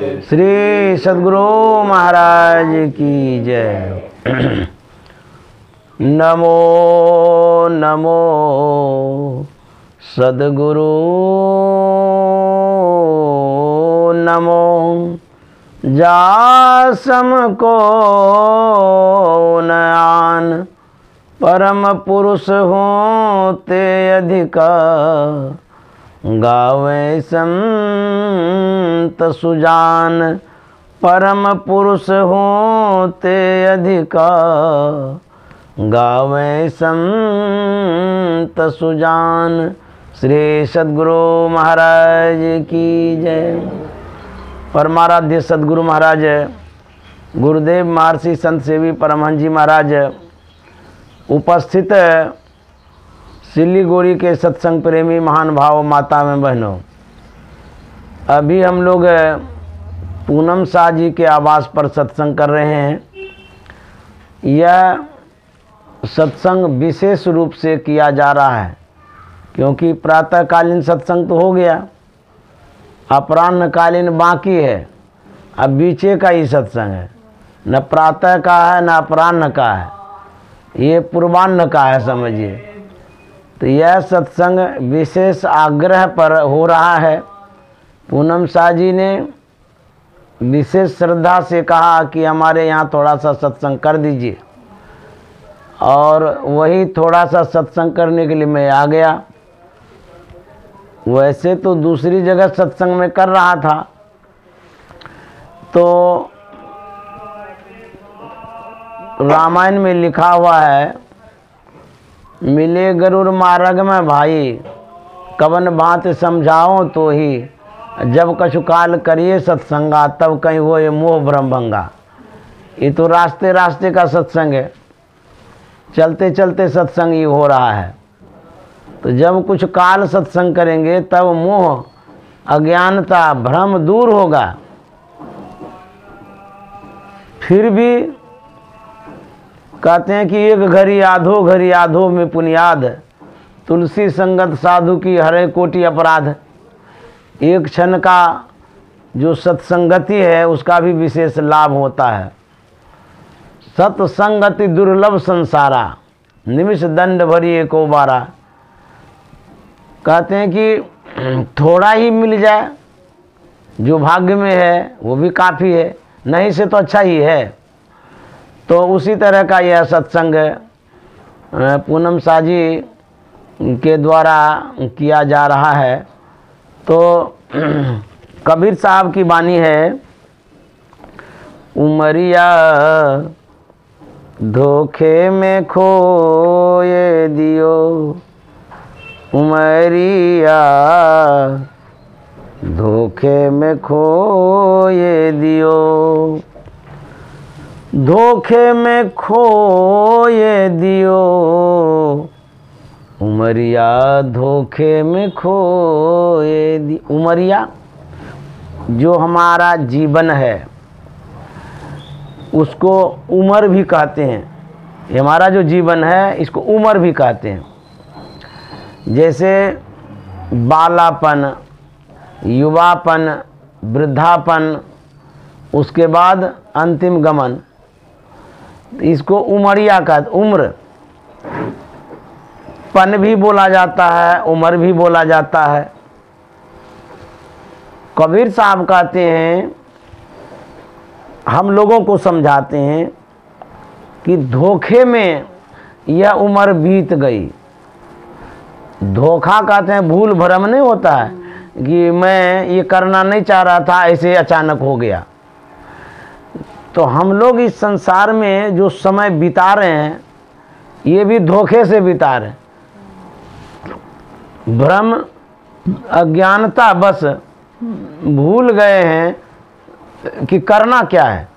श्री सद्गुरु महाराज की जय। नमो नमो सद्गुरु नमो, जासम को नयान परम पुरुष होते अधिका, गावे संत सुजान परम पुरुष होते अधिका, गावे संत सुजान। श्री सद्गुरु महाराज की जय। परमाराध्य सद्गुरु महाराज गुरुदेव महर्षि संत सेवी परमहंस जी महाराज उपस्थित सिलीगुड़ी के सत्संग प्रेमी महान भाव माता में बहनों, अभी हम लोग पूनम शाह जी के आवास पर सत्संग कर रहे हैं। यह सत्संग विशेष रूप से किया जा रहा है क्योंकि प्रातःकालीन सत्संग तो हो गया, अपराह्नकालीन बाकी है। अब बीचे का ही सत्संग है, न प्रातः का है न अपराह्न का है, ये पूर्वाह्न का है समझिए। तो यह सत्संग विशेष आग्रह पर हो रहा है। पूनम शाह जी ने विशेष श्रद्धा से कहा कि हमारे यहाँ थोड़ा सा सत्संग कर दीजिए, और वही थोड़ा सा सत्संग करने के लिए मैं आ गया। वैसे तो दूसरी जगह सत्संग में कर रहा था, तो रामायण में लिखा हुआ है, मिले गरुड़ मार्ग में भाई, कवन बात समझाओ तो ही, जब कछु काल करिए सत्संगा, तब कहीं वो ये मोह भ्रम भंगा। ये तो रास्ते रास्ते का सत्संग है, चलते चलते सत्संग ही हो रहा है। तो जब कुछ काल सत्संग करेंगे तब मोह अज्ञानता भ्रम दूर होगा। फिर भी कहते हैं कि एक घड़ी आधो में पुनियाद, तुलसी संगत साधु की हरे कोटि अपराध। एक क्षण का जो सत्संगति है उसका भी विशेष लाभ होता है। सत्संगति दुर्लभ संसारा, निमिष दंड भरी एको बारा। कहते हैं कि थोड़ा ही मिल जाए, जो भाग्य में है वो भी काफ़ी है, नहीं से तो अच्छा ही है। तो उसी तरह का यह सत्संग पूनम शाह जी के द्वारा किया जा रहा है। तो कबीर साहब की वाणी है, उमरिया धोखे में खोए दियो, उमरिया धोखे में खोए दियो, धोखे में खोए दियो, उमरिया धोखे में खोए दियो। उमरिया जो हमारा जीवन है उसको उम्र भी कहते हैं। ये हमारा जो जीवन है इसको उम्र भी कहते हैं। जैसे बालापन, युवापन, वृद्धापन, उसके बाद अंतिम गमन, इसको उमरिया का उम्र पन भी बोला जाता है, उम्र भी बोला जाता है। कबीर साहब कहते हैं, हम लोगों को समझाते हैं कि धोखे में यह उम्र बीत गई। धोखा कहते हैं भूल भ्रम नहीं होता है कि मैं ये करना नहीं चाह रहा था, ऐसे अचानक हो गया। तो हम लोग इस संसार में जो समय बिता रहे हैं ये भी धोखे से बिता रहे हैं। भ्रम अज्ञानता बस भूल गए हैं कि करना क्या है,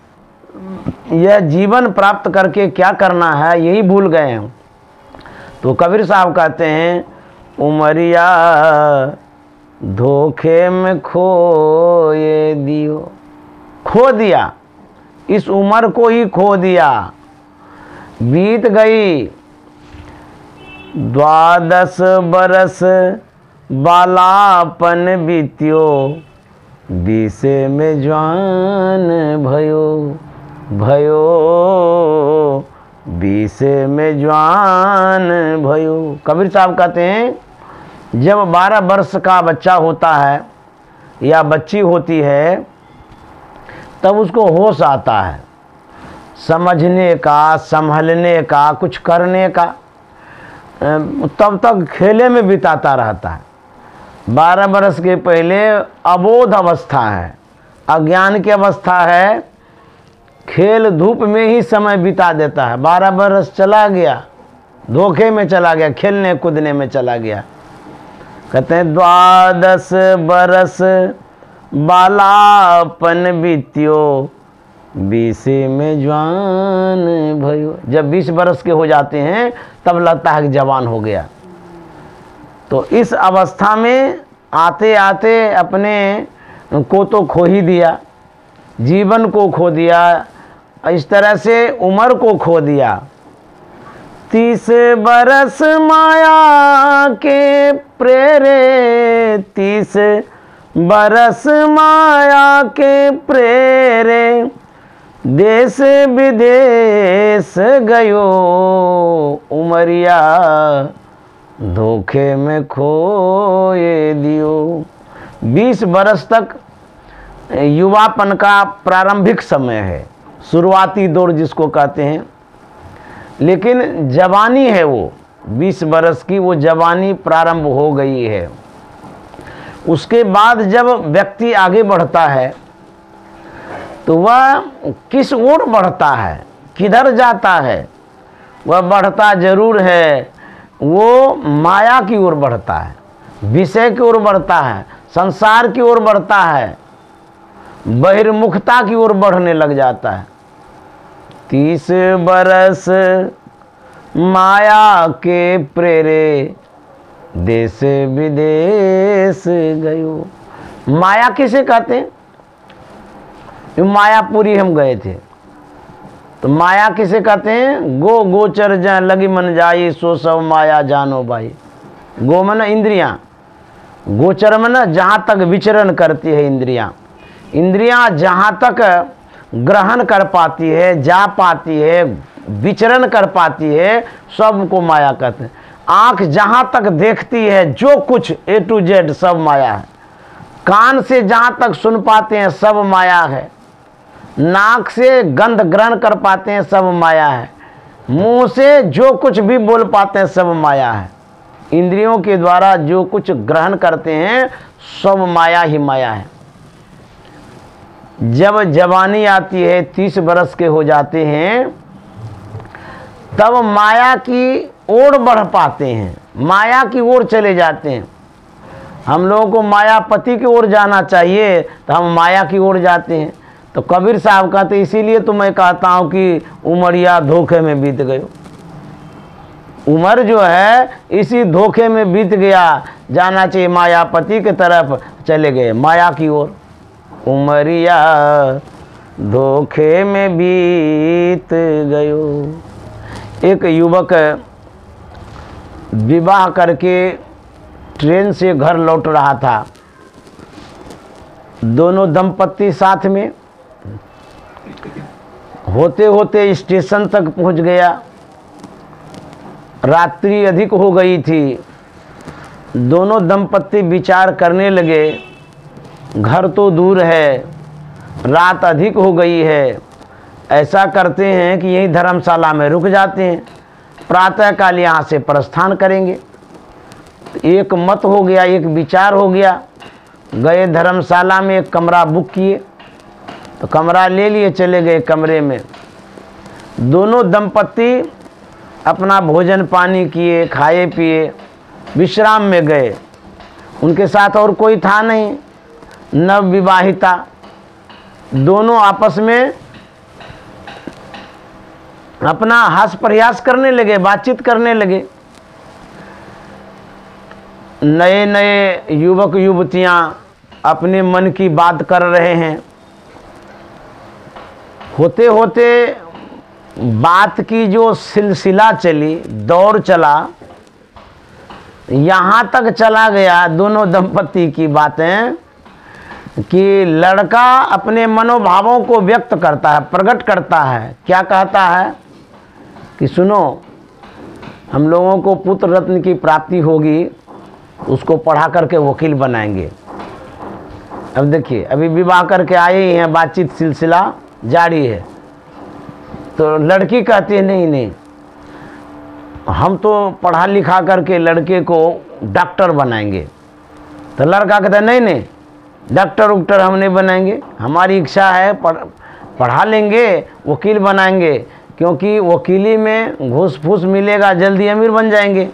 यह जीवन प्राप्त करके क्या करना है यही भूल गए हैं। तो कबीर साहब कहते हैं, उमरिया धोखे में खोए दियो, खो दिया, इस उम्र को ही खो दिया। बीत गई 12 बरस बालापन बीत्यो, बीसे में जवान भयो भयो, बीसे में जवान भयो। कबीर साहब कहते हैं जब 12 वर्ष का बच्चा होता है या बच्ची होती है तब उसको होश आता है समझने का, संभलने का, कुछ करने का। तब तक खेले में बिताता रहता है। 12 वर्ष के पहले अबोध अवस्था है, अज्ञान की अवस्था है, खेल धूप में ही समय बिता देता है। 12 वर्ष चला गया, धोखे में चला गया, खेलने कूदने में चला गया। कहते हैं 12 बरस बालापन बीत्यो, 20 में जवान भयो। जब 20 बरस के हो जाते हैं तब लगता है कि जवान हो गया। तो इस अवस्था में आते आते अपने को तो खो ही दिया, जीवन को खो दिया, इस तरह से उम्र को खो दिया। 30 बरस माया के प्रेरे, 30 बरस माया के प्रेरे, देश विदेश गयो, उमरिया धोखे में खोए दियो। 20 बरस तक युवापन का प्रारंभिक समय है, शुरुआती दौर जिसको कहते हैं। लेकिन जवानी है वो 20 बरस की, वो जवानी प्रारंभ हो गई है। उसके बाद जब व्यक्ति आगे बढ़ता है तो वह किस ओर बढ़ता है, किधर जाता है? वह बढ़ता जरूर है, वो माया की ओर बढ़ता है, विषय की ओर बढ़ता है, संसार की ओर बढ़ता है, बहिर्मुखता की ओर बढ़ने लग जाता है। 30 बरस माया के प्रेरे, देश विदेश गयो। माया किसे कहते हैं? मायापुरी हम गए थे तो माया किसे कहते हैं? गो गोचर जहाँ लगी मन जाई, सो सब माया जानो भाई। गो मन इंद्रियां, गोचर मन जहाँ तक विचरण करती है इंद्रियां। इंद्रियां जहाँ तक ग्रहण कर पाती है, जा पाती है, विचरण कर पाती है, सबको माया कहते हैं। आँख जहाँ तक देखती है, जो कुछ A to Z सब माया है। कान से जहाँ तक सुन पाते हैं सब माया है। नाक से गंध ग्रहण कर पाते हैं सब माया है। मुंह से जो कुछ भी बोल पाते हैं सब माया है। इंद्रियों के द्वारा जो कुछ ग्रहण करते हैं सब माया ही माया है। जब जवानी आती है, 30 बरस के हो जाते हैं, तब माया की ओर बढ़ पाते हैं, माया की ओर चले जाते हैं। हम लोगों को मायापति की ओर जाना चाहिए तो हम माया की ओर जाते हैं। तो कबीर साहब कहते इसीलिए तो मैं कहता हूँ कि उमरिया धोखे में बीत गयो। उम्र जो है इसी धोखे में बीत गया। जाना चाहिए मायापति की तरफ, चले गए माया की ओर। उमरिया धोखे में बीत गयो। एक युवक विवाह करके ट्रेन से घर लौट रहा था। दोनों दंपत्ति साथ में, होते होते स्टेशन तक पहुंच गया। रात्रि अधिक हो गई थी। दोनों दंपत्ति विचार करने लगे, घर तो दूर है, रात अधिक हो गई है, ऐसा करते हैं कि यही धर्मशाला में रुक जाते हैं, प्रातःकाल यहाँ से प्रस्थान करेंगे। एक मत हो गया, एक विचार हो गया। गए धर्मशाला में, एक कमरा बुक किए, तो कमरा ले लिए, चले गए कमरे में। दोनों दंपत्ति अपना भोजन पानी किए, खाए पिए, विश्राम में गए। उनके साथ और कोई था नहीं, नव विवाहिता। दोनों आपस में अपना हास प्रयास करने लगे, बातचीत करने लगे। नए नए युवक युवतियां अपने मन की बात कर रहे हैं। होते होते बात की जो सिलसिला चली, दौर चला, यहाँ तक चला गया दोनों दंपत्ति की बातें कि लड़का अपने मनोभावों को व्यक्त करता है, प्रकट करता है। क्या कहता है कि सुनो, हम लोगों को पुत्र रत्न की प्राप्ति होगी, उसको पढ़ा करके वकील बनाएंगे। अब देखिए, अभी विवाह करके आए ही हैं, बातचीत सिलसिला जारी है, तो लड़की कहती है नहीं नहीं, हम तो पढ़ा लिखा करके लड़के को डॉक्टर बनाएंगे। तो लड़का कहता है नहीं नहीं, डॉक्टर उक्टर हम नहीं बनाएंगे, हमारी इच्छा है पढ़ा लेंगे, वकील बनाएंगे, क्योंकि वकीली में घूस फूस मिलेगा, जल्दी अमीर बन जाएंगे।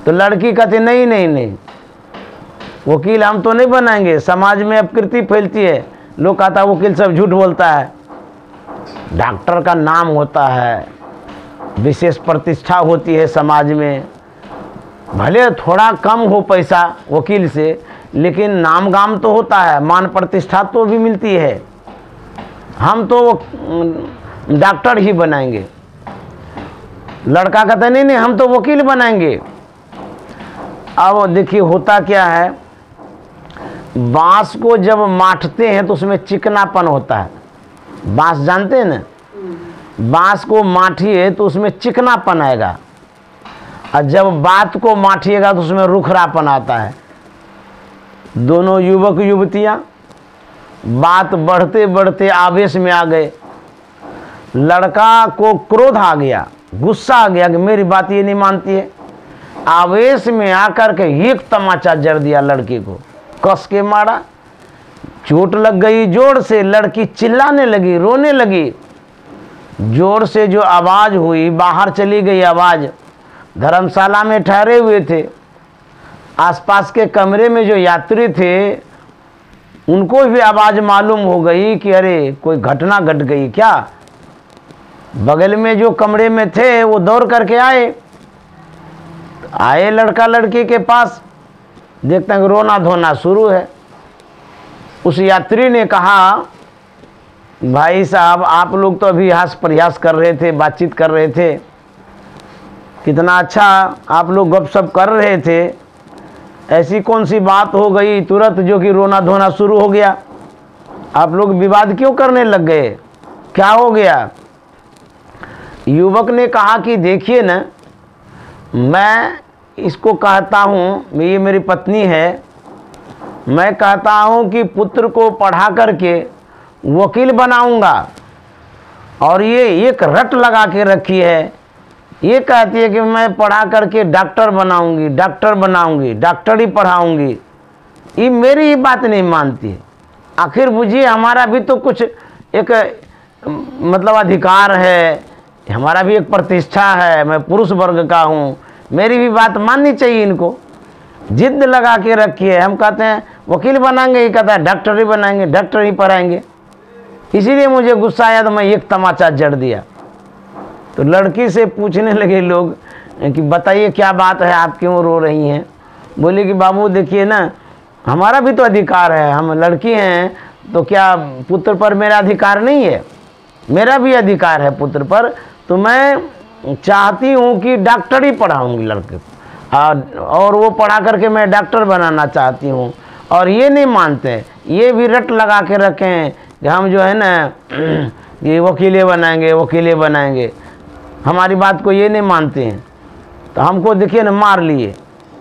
तो लड़की कहती नहीं नहीं नहीं, वकील हम तो नहीं बनाएंगे, समाज में अपकृति फैलती है, लोग कहता है वकील सब झूठ बोलता है। डॉक्टर का नाम होता है, विशेष प्रतिष्ठा होती है समाज में, भले थोड़ा कम हो पैसा वकील से, लेकिन नाम गाम तो होता है, मान प्रतिष्ठा तो भी मिलती है। हम तो डॉक्टर ही बनाएंगे। लड़का कहता नहीं नहीं, हम तो वकील बनाएंगे। अब देखिए होता क्या है, बांस को जब माठते हैं तो उसमें चिकनापन होता है। बांस जानते हैं ना, बांस को माठिए तो उसमें चिकनापन आएगा, और जब बात को माठिएगा तो उसमें रुखरापन आता है। दोनों युवक युवतियां बात बढ़ते बढ़ते आवेश में आ गए। लड़का को क्रोध आ गया, गुस्सा आ गया कि मेरी बात ये नहीं मानती है। आवेश में आकर के एक तमाचा जड़ दिया लड़की को, कस के मारा, चोट लग गई जोर से। लड़की चिल्लाने लगी, रोने लगी। जोर से जो आवाज़ हुई, बाहर चली गई आवाज़। धर्मशाला में ठहरे हुए थे, आसपास के कमरे में जो यात्री थे उनको भी आवाज़ मालूम हो गई कि अरे कोई घटना घट गई क्या। बगल में जो कमरे में थे वो दौड़ करके आए लड़का लड़की के पास, देखते हैं कि रोना धोना शुरू है। उस यात्री ने कहा, भाई साहब आप लोग तो अभी हास प्रयास कर रहे थे, बातचीत कर रहे थे, कितना अच्छा आप लोग गपशप कर रहे थे, ऐसी कौन सी बात हो गई तुरंत जो कि रोना धोना शुरू हो गया? आप लोग विवाद क्यों करने लग गए, क्या हो गया? युवक ने कहा कि देखिए ना, मैं इसको कहता हूँ, ये मेरी पत्नी है, मैं कहता हूँ कि पुत्र को पढ़ा करके वकील बनाऊंगा, और ये एक रट लगा के रखी है, ये कहती है कि मैं पढ़ा करके डॉक्टर बनाऊंगी, डॉक्टर बनाऊंगी, डॉक्टर ही पढ़ाऊंगी। ये मेरी ही बात नहीं मानती है। आखिर बुझिए, हमारा भी तो कुछ एक मतलब अधिकार है, हमारा भी एक प्रतिष्ठा है, मैं पुरुष वर्ग का हूँ, मेरी भी बात माननी चाहिए। इनको जिद लगा के रखी है। हम कहते हैं वकील बनाएंगे, ये कहता है डॉक्टर ही बनाएंगे, डॉक्टर ही पढ़ाएंगे। इसीलिए मुझे गुस्सा आया तो मैं एक तमाचा जड़ दिया। तो लड़की से पूछने लगे लोग कि बताइए क्या बात है, आप क्यों रो रही हैं? बोले कि बाबू देखिए ना, हमारा भी तो अधिकार है, हम लड़की हैं, तो क्या पुत्र पर मेरा अधिकार नहीं है? मेरा भी अधिकार है पुत्र पर। तो मैं चाहती हूँ कि डॉक्टर ही पढ़ाऊँगी लड़के को, और वो पढ़ा करके मैं डॉक्टर बनाना चाहती हूँ। और ये नहीं मानते, ये भी रट लगा के रखे हैं कि हम जो है ना ये वकीले बनाएंगे, वकीले बनाएंगे। हमारी बात को ये नहीं मानते हैं। तो हमको देखिए ना, मार लिए,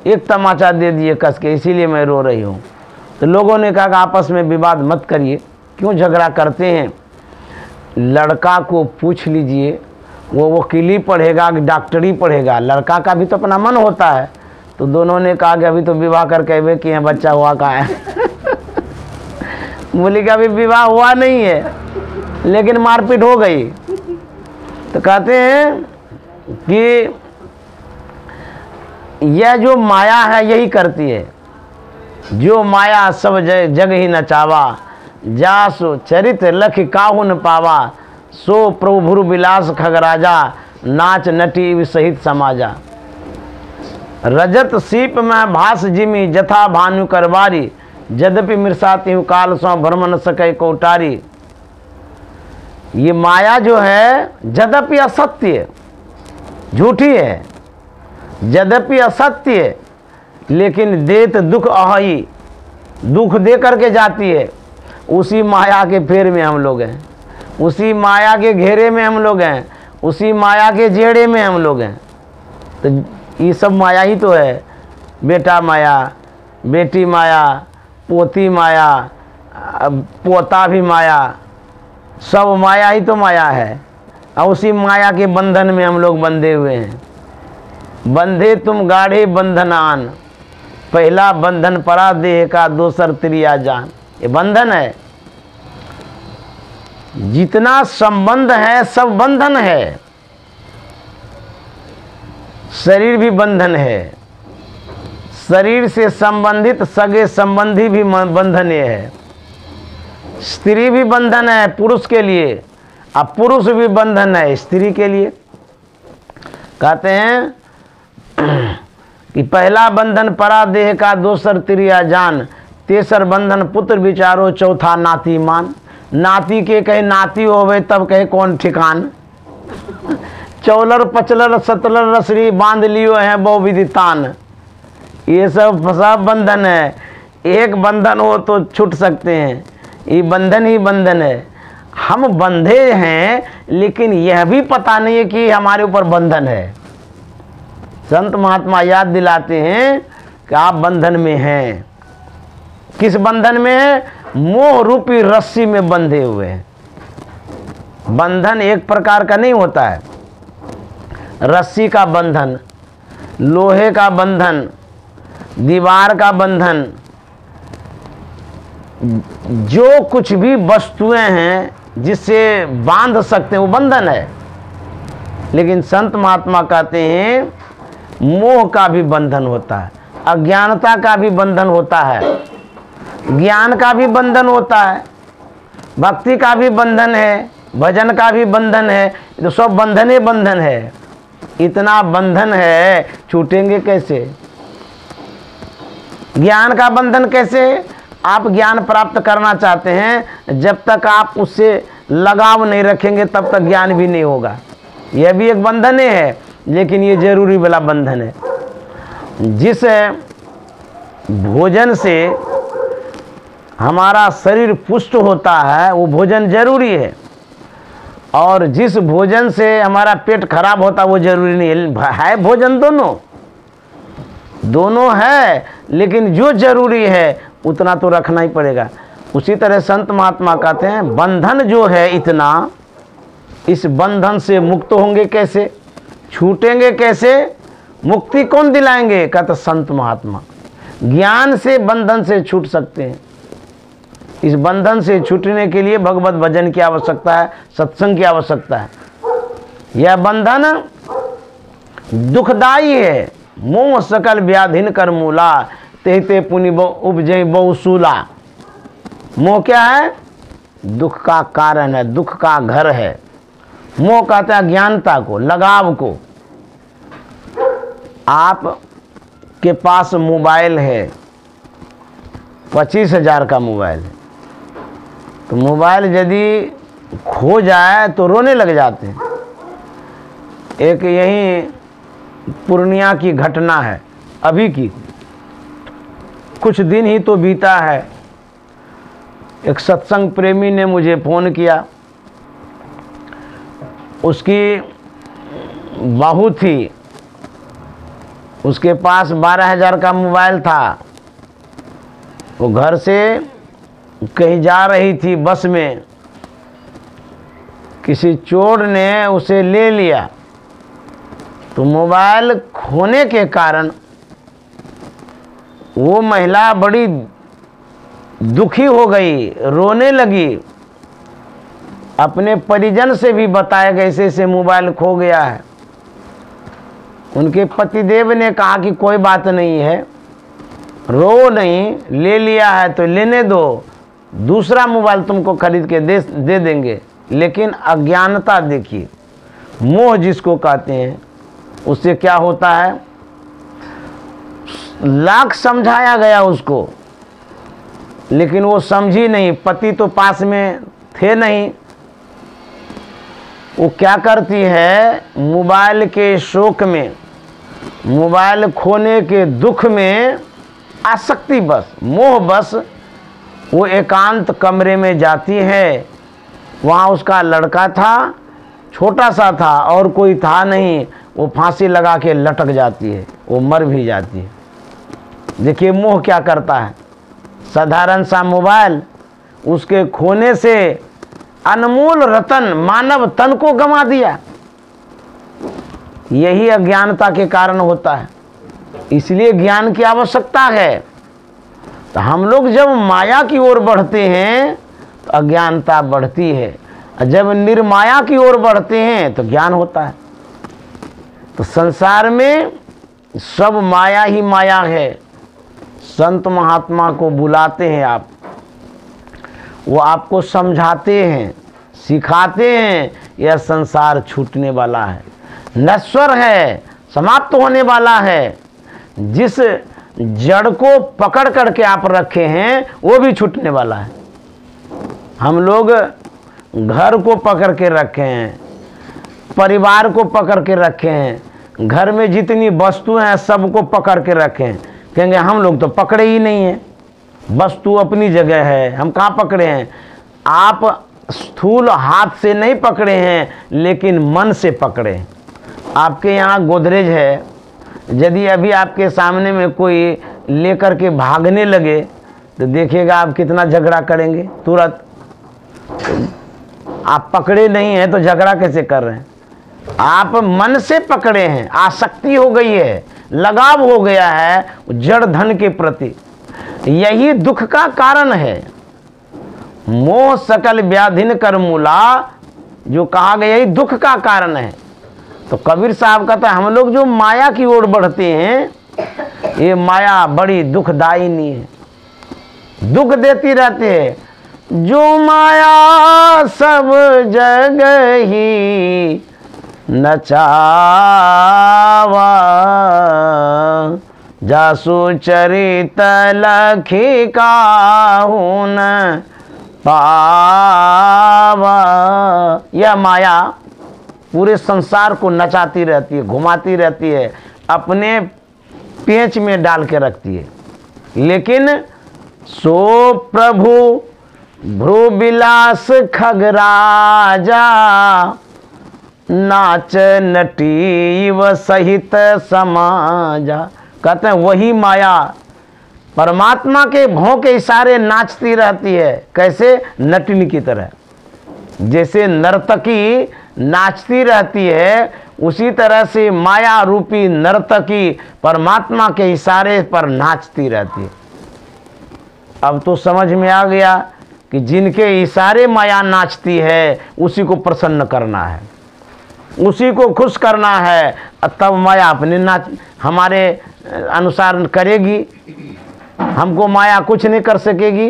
एक तमाचा दे दिए कस के, इसीलिए मैं रो रही हूँ। तो लोगों ने कहा कि आपस में विवाद मत करिए, क्यों झगड़ा करते हैं? लड़का को पूछ लीजिए, वो वकीली पढ़ेगा कि डॉक्टरी पढ़ेगा? लड़का का भी तो अपना मन होता है। तो दोनों ने कहा कि अभी तो विवाह करके अबे कि बच्चा हुआ कहाँ है? बोले कि अभी विवाह हुआ नहीं है, लेकिन मारपीट हो गई। तो कहते हैं कि यह जो माया है यही करती है। जो माया सब जग ही नचावा, जासो चरित लख काहू न पावा, सो प्रभु भुरु विलास खगराजा, नाच नटी सहित समाजा। रजत सीप में भास जिमी, जथा भानु करवारी, यद्यपि मिर्साती हूँ काल सौ भ्रम न सके कोटारी। ये माया जो है यद्यपि असत्य, झूठी है, यद्यपि असत्य, लेकिन देत दुख अहई। दुख दे करके जाती है। उसी माया के फेर में हम लोग हैं, उसी माया के घेरे में हम लोग हैं, उसी माया के जेड़े में हम लोग हैं। तो ये सब माया ही तो है। बेटा माया, बेटी माया, पोती माया, पोता भी माया, सब माया ही तो माया है। और उसी माया के बंधन में हम लोग बंधे हुए हैं। बंधे तुम गाढ़े बंधनान, पहला बंधन परा देह का, दूसर त्रिया जान। ये बंधन है। जितना संबंध है सब बंधन है। शरीर भी बंधन है, शरीर से संबंधित सगे संबंधी भी बंधन है। स्त्री भी बंधन है पुरुष के लिए, अब पुरुष भी बंधन है स्त्री के लिए। कहते हैं कि पहला बंधन परा देह का, दूसर त्रिया जान, तेसर बंधन पुत्र विचारो, चौथा नाती मान। नाती के कहे नाती होवे तब कहे कौन ठिकान। चौलर पचलर सतलर रसरी बांध लियो है बहु विदितान। ये सब बंधन है। एक बंधन हो तो छूट सकते हैं, ये बंधन ही बंधन है। हम बंधे हैं लेकिन यह भी पता नहीं है कि हमारे ऊपर बंधन है। संत महात्मा याद दिलाते हैं कि आप बंधन में हैं। किस बंधन में है? मोह रूपी रस्सी में बंधे हुए हैं। बंधन एक प्रकार का नहीं होता है। रस्सी का बंधन, लोहे का बंधन, दीवार का बंधन, जो कुछ भी वस्तुएं हैं जिससे बांध सकते हैं वो बंधन है। लेकिन संत महात्मा कहते हैं मोह का भी बंधन होता है, अज्ञानता का भी बंधन होता है, ज्ञान का भी बंधन होता है, भक्ति का भी बंधन है, भजन का भी बंधन है। तो सब बंधन ही बंधन है। इतना बंधन है, छूटेंगे कैसे? ज्ञान का बंधन कैसे? आप ज्ञान प्राप्त करना चाहते हैं, जब तक आप उससे लगाव नहीं रखेंगे तब तक ज्ञान भी नहीं होगा। यह भी एक बंधन है, लेकिन ये जरूरी वाला बंधन है। जिस भोजन से हमारा शरीर पुष्ट होता है वो भोजन जरूरी है, और जिस भोजन से हमारा पेट खराब होता है वो जरूरी नहीं है। भोजन दोनों है, लेकिन जो जरूरी है उतना तो रखना ही पड़ेगा। उसी तरह संत महात्मा कहते हैं बंधन जो है इतना, इस बंधन से मुक्त होंगे कैसे, छूटेंगे कैसे, मुक्ति कौन दिलाएंगे? कहते संत महात्मा। ज्ञान से बंधन से छूट सकते हैं। इस बंधन से छूटने के लिए भगवत भजन की आवश्यकता है, सत्संग की आवश्यकता है। यह बंधन दुखदाई है। मोह सकल व्याधिन कर मूला, तेहते पुनि उपजय बहुसूला। मोह क्या है? दुख का कारण है, दुख का घर है। मोह कहता है ज्ञानता को, लगाव को। आप के पास मोबाइल है, 25,000 का मोबाइल है, तो मोबाइल यदि खो जाए तो रोने लग जाते हैं। एक यही पूर्णिया की घटना है, अभी की, कुछ दिन ही तो बीता है। एक सत्संग प्रेमी ने मुझे फ़ोन किया। उसकी बहू थी, उसके पास 12,000 का मोबाइल था। वो घर से कहीं जा रही थी बस में, किसी चोर ने उसे ले लिया। तो मोबाइल खोने के कारण वो महिला बड़ी दुखी हो गई, रोने लगी। अपने परिजन से भी बताया कि ऐसे मोबाइल खो गया है। उनके पतिदेव ने कहा कि कोई बात नहीं है, रो नहीं, ले लिया है तो लेने दो, दूसरा मोबाइल तुमको खरीद के दे देंगे। लेकिन अज्ञानता देखिए, मोह जिसको कहते हैं, उससे क्या होता है? लाख समझाया गया उसको, लेकिन वो समझी नहीं। पति तो पास में थे नहीं। वो क्या करती है? मोबाइल के शोक में, मोबाइल खोने के दुख में आसक्ति बस, मोह बस वो एकांत कमरे में जाती है। वहाँ उसका लड़का था, छोटा सा था और कोई था नहीं, वो फांसी लगा के लटक जाती है, वो मर भी जाती है। देखिए मोह क्या करता है। साधारण सा मोबाइल, उसके खोने से अनमोल रतन मानव तन को गंवा दिया। यही अज्ञानता के कारण होता है, इसलिए ज्ञान की आवश्यकता है। तो हम लोग जब माया की ओर बढ़ते हैं तो अज्ञानता बढ़ती है, और जब निर्माया की ओर बढ़ते हैं तो ज्ञान होता है। तो संसार में सब माया ही माया है। संत महात्मा को बुलाते हैं आप, वो आपको समझाते हैं, सिखाते हैं, यह संसार छूटने वाला है, नश्वर है, समाप्त होने वाला है। जिस जड़ को पकड़ करके आप रखे हैं वो भी छूटने वाला है। हम लोग घर को पकड़ के रखे हैं, परिवार को पकड़ के रखे हैं, घर में जितनी वस्तु हैं सबको पकड़ के रखे हैं। कहेंगे हम लोग तो पकड़े ही नहीं हैं, वस्तु अपनी जगह है, हम कहाँ पकड़े हैं। आप स्थूल हाथ से नहीं पकड़े हैं, लेकिन मन से पकड़े हैं। आपके यहाँ गोदरेज है, यदि अभी आपके सामने में कोई लेकर के भागने लगे तो देखिएगा आप कितना झगड़ा करेंगे तुरंत। आप पकड़े नहीं हैं तो झगड़ा कैसे कर रहे हैं। आप मन से पकड़े हैं, आसक्ति हो गई है, लगाव हो गया है जड़ धन के प्रति। यही दुख का कारण है। मोह सकल व्याधिन कर मूला, जो कहा गया यही दुख का कारण है। तो कबीर साहब कहता है हम लोग जो माया की ओर बढ़ते हैं, ये माया बड़ी दुखदायिनी है, दुख देती रहती है। जो माया सब जगह ही नचावा, जासु चरित लखी काहू न पावा। यह माया पूरे संसार को नचाती रहती है, घुमाती रहती है, अपने पेंच में डाल के रखती है। लेकिन सो प्रभु भ्रू विलास खगराजा, नाच नटी व सहित समाजा। कहते हैं वही माया परमात्मा के भों के इशारे नाचती रहती है। कैसे? नटिनी की तरह। जैसे नर्तकी नाचती रहती है, उसी तरह से माया रूपी नर्तकी परमात्मा के इशारे पर नाचती रहती है। अब तो समझ में आ गया कि जिनके इशारे माया नाचती है उसी को प्रसन्न करना है, उसी को खुश करना है, तब माया अपने नाच हमारे अनुसार करेगी, हमको माया कुछ नहीं कर सकेगी।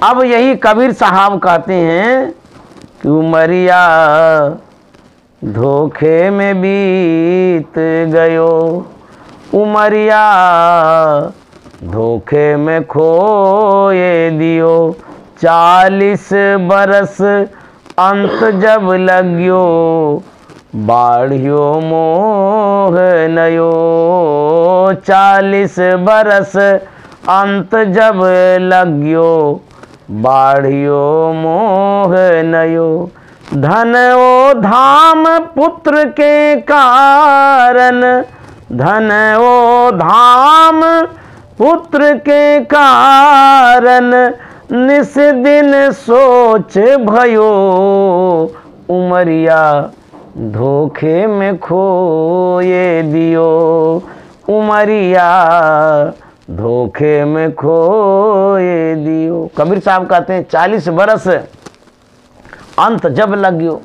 अब यही कबीर साहब कहते हैं कि उमरिया धोखे में बीत गयो, उमरिया धोखे में खोए दियो, 40 बरस अंत जब लग्यो, बाढ़ियो मोह नयो। 40 बरस अंत जब लग्यो, बाढ़ियो मोह नयो। धन ओ धाम पुत्र के कारण, धन ओ धाम पुत्र के कारण, निस दिन सोच भयो, उमरिया धोखे में खोए दियो, उमरिया धोखे में खोए दियो। कबीर साहब कहते हैं 40 बरस अंत जब लग्यो,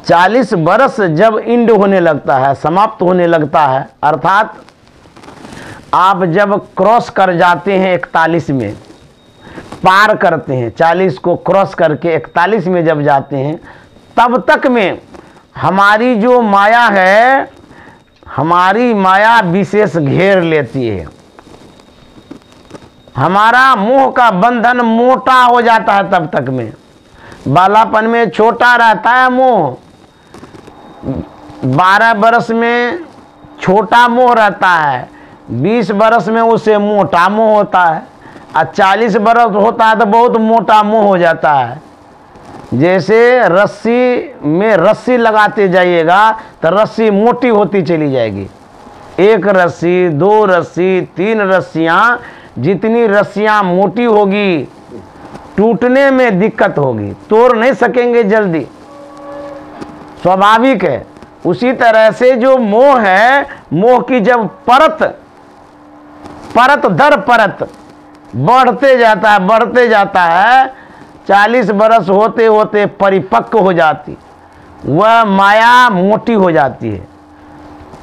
40 बरस जब इंड होने लगता है, समाप्त होने लगता है, अर्थात आप जब क्रॉस कर जाते हैं 41 में, पार करते हैं, 40 को क्रॉस करके 41 में जब जाते हैं, तब तक में हमारी जो माया है, हमारी माया विशेष घेर लेती है। हमारा मोह का बंधन मोटा हो जाता है। तब तक में बालापन में छोटा रहता है मोह, 12 बरस में छोटा मोह रहता है, 20 बरस में उसे मोटा मोह होता है, और 40 बरस होता है तो बहुत मोटा मोह हो जाता है। जैसे रस्सी में रस्सी लगाते जाइएगा तो रस्सी मोटी होती चली जाएगी। 1 रस्सी, 2 रस्सी, 3 रस्सियाँ, जितनी रस्सियाँ मोटी होगी टूटने में दिक्कत होगी, तोड़ नहीं सकेंगे जल्दी, स्वाभाविक है। उसी तरह से जो मोह है, मोह की जब परत दर परत बढ़ते जाता है, 40 बरस होते होते परिपक्व हो जाती, वह माया मोटी हो जाती है,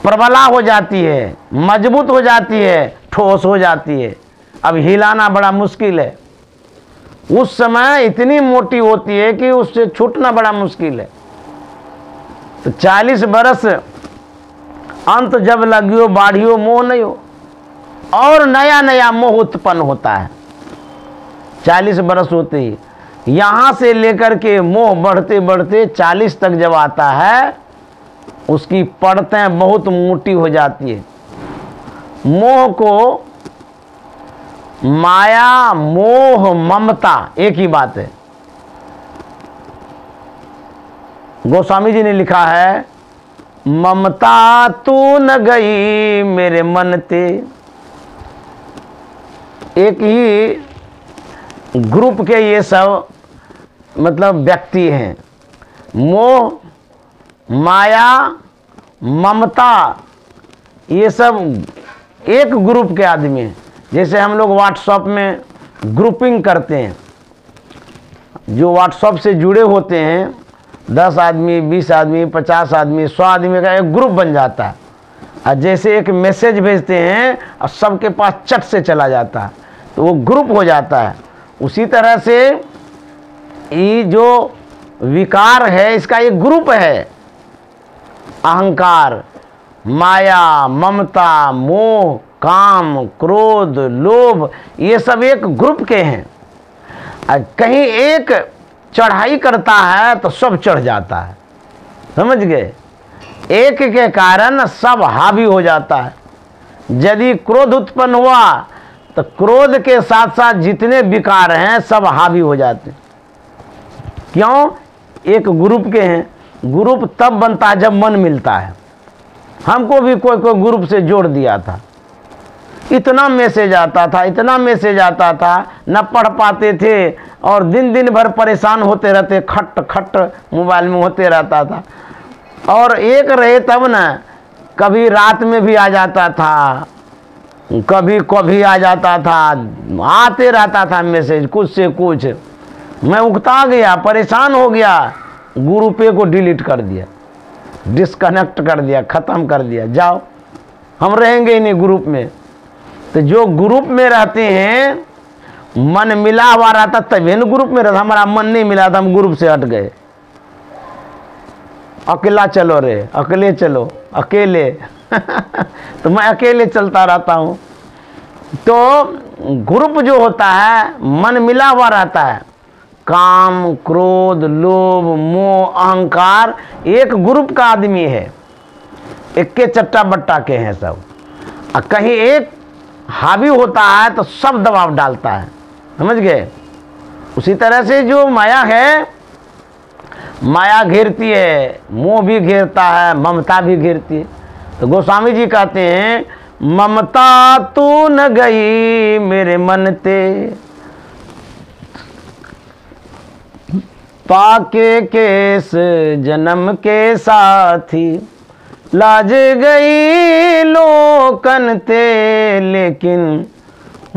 प्रबला हो जाती है, मजबूत हो जाती है, ठोस हो जाती है। अब हिलाना बड़ा मुश्किल है। उस समय इतनी मोटी होती है कि उससे छूटना बड़ा मुश्किल है। तो 40 बरस अंत जब लगियो बाढ़ियो मोह नहीं हो, और नया नया मोह उत्पन्न होता है। 40 बरस होते ही यहाँ से लेकर के मोह बढ़ते बढ़ते 40 तक जब आता है, उसकी परतें बहुत मोटी हो जाती है। मोह को माया, मोह, ममता एक ही बात है। गोस्वामी जी ने लिखा है, ममता तू न गई मेरे मन ते। एक ही ग्रुप के ये सब मतलब व्यक्ति हैं। मोह, माया, ममता, ये सब एक ग्रुप के आदमी हैं। जैसे हम लोग व्हाट्सएप में ग्रुपिंग करते हैं, जो व्हाट्सएप से जुड़े होते हैं 10 आदमी, 20 आदमी, 50 आदमी, 100 आदमी का एक ग्रुप बन जाता है। और जैसे एक मैसेज भेजते हैं और सबके पास चट से चला जाता है, तो वो ग्रुप हो जाता है। उसी तरह से ये जो विकार है, इसका एक ग्रुप है। अहंकार, माया, ममता, मोह, काम, क्रोध, लोभ, ये सब एक ग्रुप के हैं। और कहीं एक चढ़ाई करता है तो सब चढ़ जाता है, समझ गए। एक के कारण सब हावी हो जाता है। यदि क्रोध उत्पन्न हुआ तो क्रोध के साथ साथ जितने विकार हैं सब हावी हो जाते हैं। क्यों? एक ग्रुप के हैं। ग्रुप तब बनता है जब मन मिलता है। हमको भी कोई ग्रुप से जोड़ दिया था, इतना मैसेज आता था, न पढ़ पाते थे और दिन भर परेशान होते रहते, खट खट मोबाइल में होते रहता था। और एक रहे तब न, कभी रात में भी आ जाता था, कभी आ जाता था, आते रहता था मैसेज कुछ से कुछ। मैं उकता गया, परेशान हो गया, ग्रुपे को डिलीट कर दिया, डिस्कनेक्ट कर दिया, ख़त्म कर दिया। जाओ, हम रहेंगे ही नहीं ग्रुप में। तो जो ग्रुप में रहते हैं, मन मिला हुआ रहता तभी न ग्रुप में रहता। हमारा मन नहीं मिला था, हम ग्रुप से हट गए। अकेला चलो रे, अकेले चलो, अकेले तो मैं अकेले चलता रहता हूँ। तो ग्रुप जो होता है, मन मिला हुआ रहता है। काम, क्रोध, लोभ, मोह, अहंकार एक ग्रुप का आदमी है, एक के चट्टा बट्टा के हैं सब। और कहीं एक हावी होता है तो सब दबाव डालता है, समझ गए। उसी तरह से जो माया है, माया घेरती है, मोह भी घेरता है, ममता भी घेरती है। तो गोस्वामी जी कहते हैं, ममता तू न गई मेरे मन ते, पाके केस जन्म के साथी, लाज गई लोकन ते, लेकिन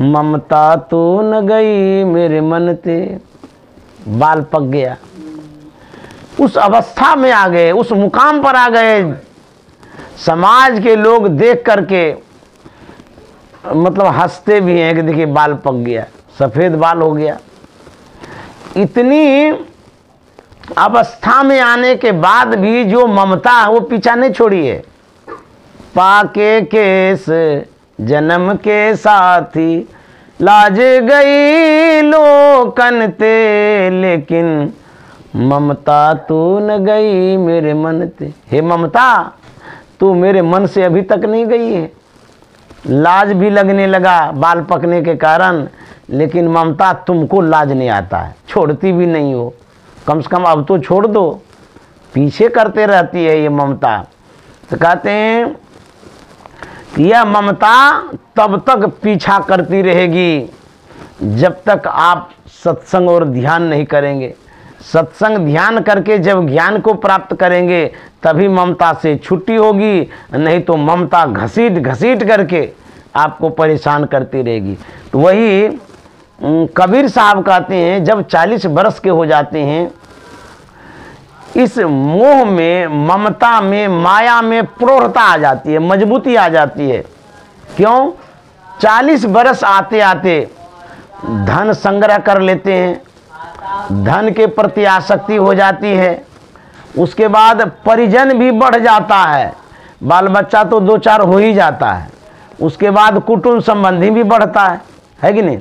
ममता तो न गई मेरे मन ते। बाल पक गया, उस अवस्था में आ गए, उस मुकाम पर आ गए। समाज के लोग देख करके मतलब हंसते भी हैं कि देखिए बाल पक गया, सफ़ेद बाल हो गया। इतनी अवस्था में आने के बाद भी जो ममता है वो पीछा नहीं छोड़ी है। पाके केस जन्म के साथी, लाज गई लोकन ते, लेकिन ममता तू न गई मेरे मन ते। हे ममता, तू मेरे मन से अभी तक नहीं गई है। लाज भी लगने लगा बाल पकने के कारण, लेकिन ममता तुमको लाज नहीं आता है, छोड़ती भी नहीं हो। कम से कम अब तो छोड़ दो, पीछे करते रहती है ये ममता। तो कहते हैं कि यह ममता तब तक पीछा करती रहेगी जब तक आप सत्संग और ध्यान नहीं करेंगे। सत्संग ध्यान करके जब ज्ञान को प्राप्त करेंगे तभी ममता से छुट्टी होगी, नहीं तो ममता घसीट घसीट करके आपको परेशान करती रहेगी। तो वही कबीर साहब कहते हैं जब 40 वर्ष के हो जाते हैं, इस मोह में, ममता में, माया में प्रौढ़ता आ जाती है, मजबूती आ जाती है। क्यों? 40 वर्ष आते आते धन संग्रह कर लेते हैं, धन के प्रति आसक्ति हो जाती है, उसके बाद परिजन भी बढ़ जाता है, बाल बच्चा तो 2-4 हो ही जाता है, उसके बाद कुटुंब संबंधी भी बढ़ता है कि नहीं।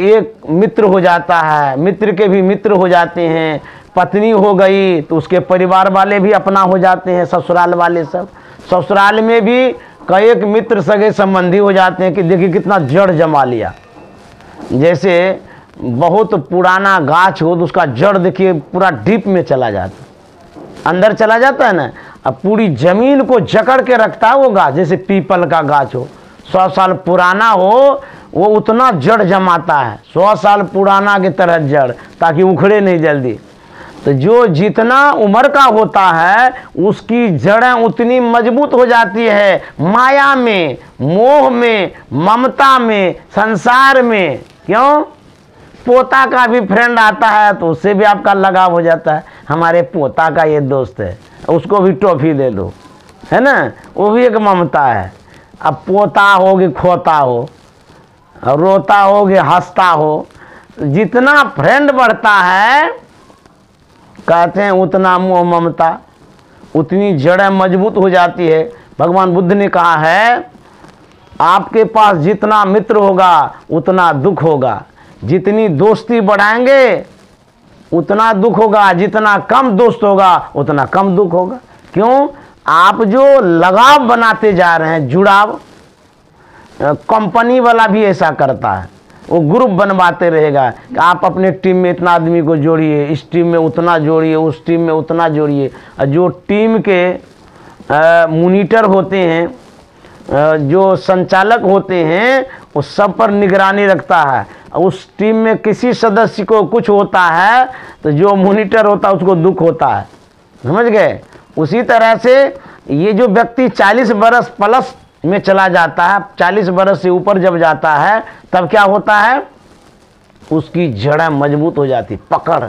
एक मित्र हो जाता है, मित्र के भी मित्र हो जाते हैं, पत्नी हो गई तो उसके परिवार वाले भी अपना हो जाते हैं, ससुराल वाले सब, ससुराल में भी कई एक मित्र सगे संबंधी हो जाते हैं कि देखिए कितना जड़ जमा लिया। जैसे बहुत पुराना गाछ हो तो उसका जड़ देखिए पूरा डीप में चला जाता, अंदर चला जाता है ना, अब पूरी जमीन को जकड़ के रखता है वो गाछ। जैसे पीपल का गाछ हो, 100 साल पुराना हो, वो उतना जड़ जमाता है, 100 साल पुराना की तरह जड़, ताकि उखड़े नहीं जल्दी। तो जो जितना उम्र का होता है उसकी जड़ें उतनी मजबूत हो जाती है, माया में, मोह में, ममता में, संसार में। क्यों? पोता का भी फ्रेंड आता है तो उससे भी आपका लगाव हो जाता है, हमारे पोता का ये दोस्त है, उसको भी टॉफी दे दो, है ना, वो भी एक ममता है। अब पोता हो कि खोता हो, रोता हो कि हंसता हो, जितना फ्रेंड बढ़ता है कहते हैं उतना मोह ममता, उतनी जड़ें मजबूत हो जाती है। भगवान बुद्ध ने कहा है आपके पास जितना मित्र होगा उतना दुख होगा, जितनी दोस्ती बढ़ाएंगे उतना दुख होगा, जितना कम दोस्त होगा उतना कम दुख होगा। क्यों? आप जो लगाव बनाते जा रहे हैं, जुड़ाव, कंपनी वाला भी ऐसा करता है, वो ग्रुप बनवाते रहेगा कि आप अपने टीम में इतना आदमी को जोड़िए, इस टीम में उतना जोड़िए, उस टीम में उतना जोड़िए। और जो टीम के मॉनिटर होते हैं, जो संचालक होते हैं, वो सब पर निगरानी रखता है। उस टीम में किसी सदस्य को कुछ होता है तो जो मॉनिटर होता है उसको दुख होता है, समझ गए। उसी तरह से ये जो व्यक्ति 40 वर्ष प्लस में चला जाता है, 40 वर्ष से ऊपर जब जाता है तब क्या होता है, उसकी जड़ें मजबूत हो जाती, पकड़,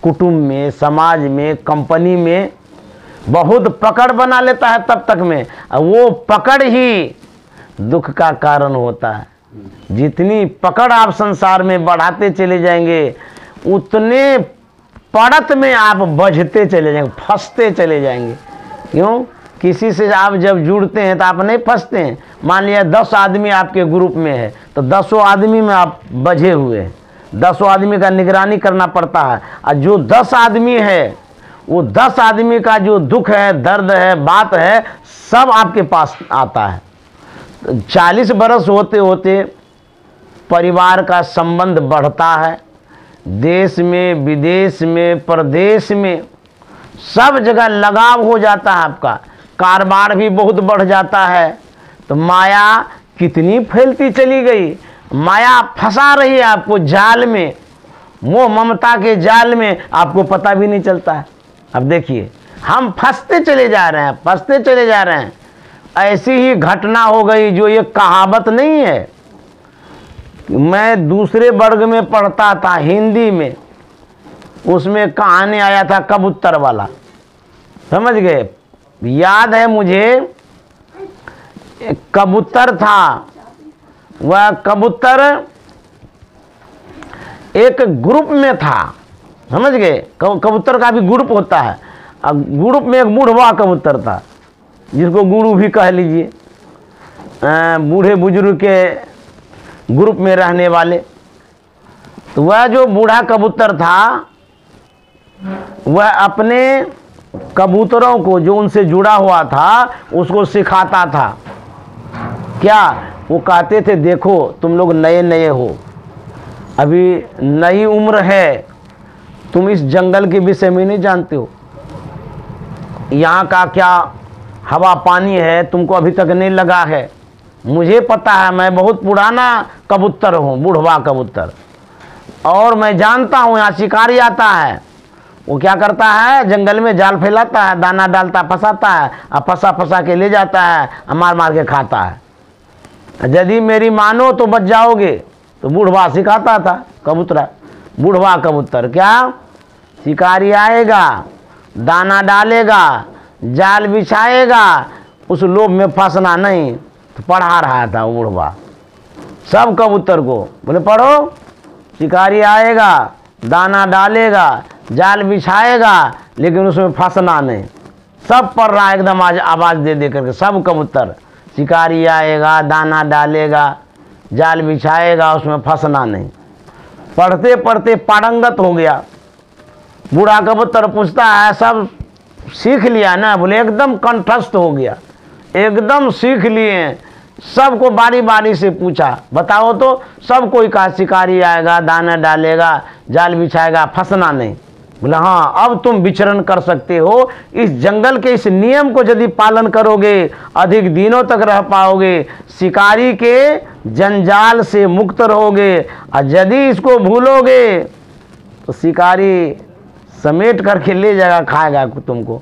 कुटुंब में, समाज में, कंपनी में बहुत पकड़ बना लेता है तब तक में। वो पकड़ ही दुख का कारण होता है। जितनी पकड़ आप संसार में बढ़ाते चले जाएंगे उतने पड़त में आप बझते चले जाएंगे, फंसते चले जाएंगे। क्यों? किसी से आप जब जुड़ते हैं तो आप नहीं फंसते हैं। मान लिया 10 आदमी आपके ग्रुप में है तो 10 आदमी में आप बझे हुए हैं, 10 आदमी का निगरानी करना पड़ता है। और जो 10 आदमी है वो 10 आदमी का जो दुख है, दर्द है, बात है, सब आपके पास आता है। 40 वर्ष होते होते परिवार का संबंध बढ़ता है, देश में, विदेश में, प्रदेश में, सब जगह लगाव हो जाता है आपका, कारोबार भी बहुत बढ़ जाता है। तो माया कितनी फैलती चली गई, माया फंसा रही है आपको जाल में, मोह ममता के जाल में, आपको पता भी नहीं चलता है। अब देखिए हम फंसते चले जा रहे हैं, फंसते चले जा रहे हैं। ऐसी ही घटना हो गई, जो ये कहावत नहीं है, मैं दूसरे वर्ग में पढ़ता था हिंदी में, उसमें कहानी आया था कबूतर वाला, समझ गए। याद है मुझे, एक कबूतर था, वह कबूतर एक ग्रुप में था, समझ गए। कबूतर का भी ग्रुप होता है। अब ग्रुप में एक बूढ़वा कबूतर था, जिसको गुरु भी कह लीजिए, बूढ़े बुजुर्ग के ग्रुप में रहने वाले। तो वह जो बूढ़ा कबूतर था वह अपने कबूतरों को, जो उनसे जुड़ा हुआ था, उसको सिखाता था क्या वो कहते थे, देखो तुम लोग नए नए हो, अभी नई उम्र है, तुम इस जंगल के विषय में नहीं जानते हो, यहाँ का क्या हवा पानी है तुमको अभी तक नहीं लगा है। मुझे पता है, मैं बहुत पुराना कबूतर हूँ, बूढ़वा कबूतर, और मैं जानता हूँ यहाँ शिकारी आता है, वो क्या करता है, जंगल में जाल फैलाता है, दाना डालता, फंसाता है, और फंसा फंसा के ले जाता है, मार मार के खाता है। यदि मेरी मानो तो बच जाओगे। तो बूढ़वा सिखाता था कबूतरा, बूढ़वा कबूतर, क्या शिकारी आएगा, दाना डालेगा, जाल बिछाएगा, उस लोभ में फंसना नहीं। तो पढ़ा रहा था वो बूढ़वा सब कबूतर को, बोले पढ़ो, शिकारी आएगा, दाना डालेगा, जाल बिछाएगा, लेकिन उसमें फंसना नहीं। सब पढ़ रहा है एकदम आवाज़ दे दे करके, सब कबूतर, शिकारी आएगा, दाना डालेगा, जाल बिछाएगा, उसमें फंसना नहीं। पढ़ते पढ़ते पारंगत हो गया। बूढ़ा कबूतर पूछता है, सब सीख लिया ना? बोले एकदम कंठस्थ हो गया, एकदम सीख लिए। सबको बारी बारी से पूछा, बताओ तो। सब कोई कहा शिकारी आएगा, दाना डालेगा, जाल बिछाएगा, फंसना नहीं। बोला हाँ, अब तुम विचरण कर सकते हो। इस जंगल के इस नियम को यदि पालन करोगे, अधिक दिनों तक रह पाओगे, शिकारी के जंजाल से मुक्त रहोगे। और यदि इसको भूलोगे तो शिकारी समेट करके ले जाएगा, खाएगा तुमको।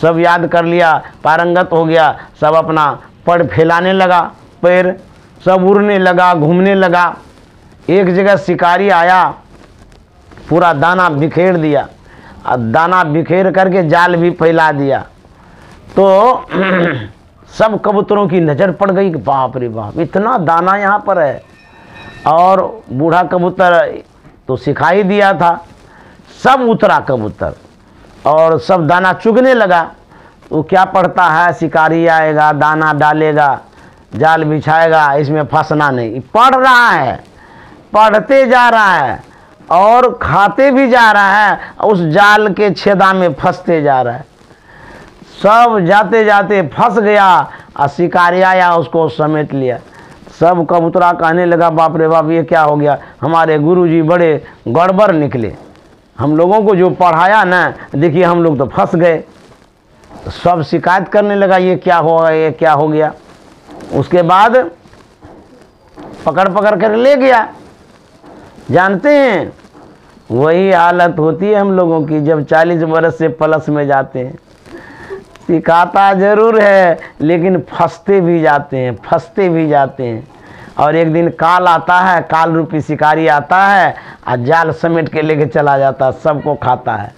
सब याद कर लिया, पारंगत हो गया, सब अपना पड़ फैलाने लगा, पैर सब उड़ने लगा, घूमने लगा। एक जगह शिकारी आया, पूरा दाना बिखेर दिया, और दाना बिखेर करके जाल भी फैला दिया। तो सब कबूतरों की नज़र पड़ गई कि बाप रे बाप, इतना दाना यहाँ पर है। और बूढ़ा कबूतर तो सिखाई दिया था, सब उतरा कबूतर और सब दाना चुगने लगा। वो क्या पढ़ता है, शिकारी आएगा, दाना डालेगा, जाल बिछाएगा, इसमें फंसना नहीं। पढ़ रहा है, पढ़ते जा रहा है और खाते भी जा रहा है, उस जाल के छेदा में फंसते जा रहा है। सब जाते जाते फंस गया और शिकारी आया, उसको समेट लिया। सब कबूतरा कहने लगा, बाप रे बाप, ये क्या हो गया, हमारे गुरुजी बड़े गड़बड़ निकले, हम लोगों को जो पढ़ाया ना, देखिए हम लोग तो फंस गए। सब शिकायत करने लगा, ये क्या हुआ, ये क्या हो गया। उसके बाद पकड़ पकड़ कर ले गया। जानते हैं, वही हालत होती है हम लोगों की जब 40 वर्ष से प्लस में जाते हैं। सिखाता जरूर है, लेकिन फंसते भी जाते हैं, फंसते भी जाते हैं। और एक दिन काल आता है, काल रूपी शिकारी आता है और जाल समेट के लेके चला जाता है, सबको खाता है।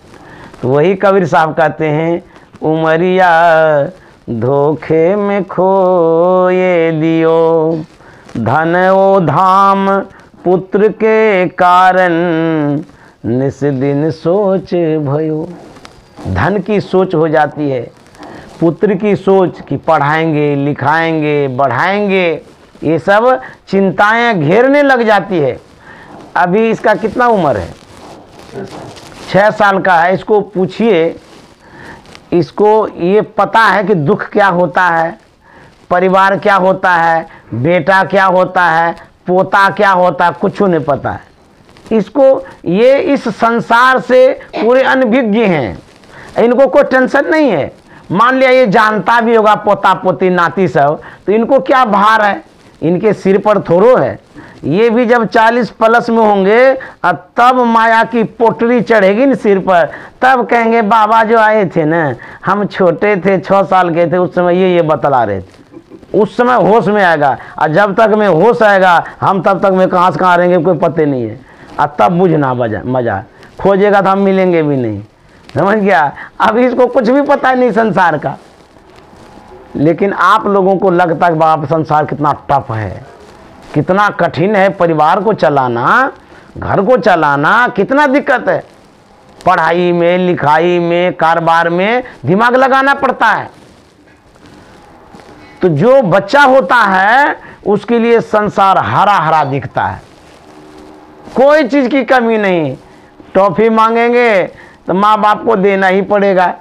तो वही कबीर साहब कहते हैं, उमरिया धोखे में खोए दियो, धन ओ धाम पुत्र के कारण, निस दिन सोच भयो। धन की सोच हो जाती है, पुत्र की सोच कि पढ़ाएंगे, लिखाएंगे, बढ़ाएंगे, ये सब चिंताएं घेरने लग जाती है। अभी इसका कितना उम्र है? 6 साल का है। इसको पूछिए, इसको ये पता है कि दुख क्या होता है, परिवार क्या होता है, बेटा क्या होता है, पोता क्या होता है, कुछ नहीं पता है इसको। ये इस संसार से पूरे अनभिज्ञ हैं, इनको कोई टेंशन नहीं है। मान लिया ये जानता भी होगा पोता पोती नाती सब, तो इनको क्या भार है, इनके सिर पर थोड़ो है। ये भी जब 40 प्लस में होंगे तब माया की पोटरी चढ़ेगी न सिर पर, तब कहेंगे बाबा जो आए थे ना, हम छोटे थे, 6 साल के थे, उस समय ये बतला रहे थे। उस समय होश में आएगा, और जब तक में होश आएगा हम तब तक में कहाँ से कहाँ रहेंगे कोई पते नहीं है। और तब बुझना मजा खोजेगा तो हम मिलेंगे भी नहीं, समझ गया। अब इसको कुछ भी पता नहीं संसार का, लेकिन आप लोगों को लगता है बाप संसार कितना टफ है, कितना कठिन है, परिवार को चलाना, घर को चलाना कितना दिक्कत है। पढ़ाई में, लिखाई में, कारोबार में दिमाग लगाना पड़ता है। तो जो बच्चा होता है उसके लिए संसार हरा हरा दिखता है, कोई चीज की कमी नहीं। टॉफी मांगेंगे तो माँ बाप को देना ही पड़ेगा,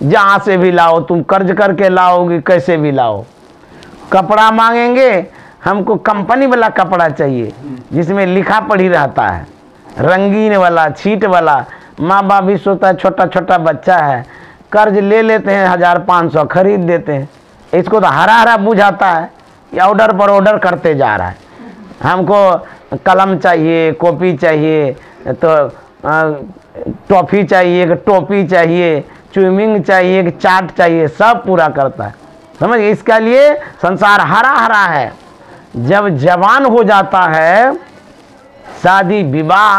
जहाँ से भी लाओ, तुम कर्ज करके लाओगी, कैसे भी लाओ। कपड़ा मांगेंगे, हमको कंपनी वाला कपड़ा चाहिए जिसमें लिखा पढ़ी रहता है, रंगीन वाला, छीट वाला। माँ बाप भी सोचता है छोटा छोटा बच्चा है, कर्ज ले लेते हैं 1500 खरीद देते हैं। इसको तो हरा हरा बुझाता है, या ऑर्डर पर ऑर्डर करते जा रहा है। हमको कलम चाहिए, कॉपी चाहिए, तो टॉफ़ी चाहिए, कि टोपी चाहिए, च्युइंग चाहिए, कि चाट चाहिए, सब पूरा करता है। समझ गए? इसके लिए संसार हरा हरा है। जब जवान हो जाता है, शादी विवाह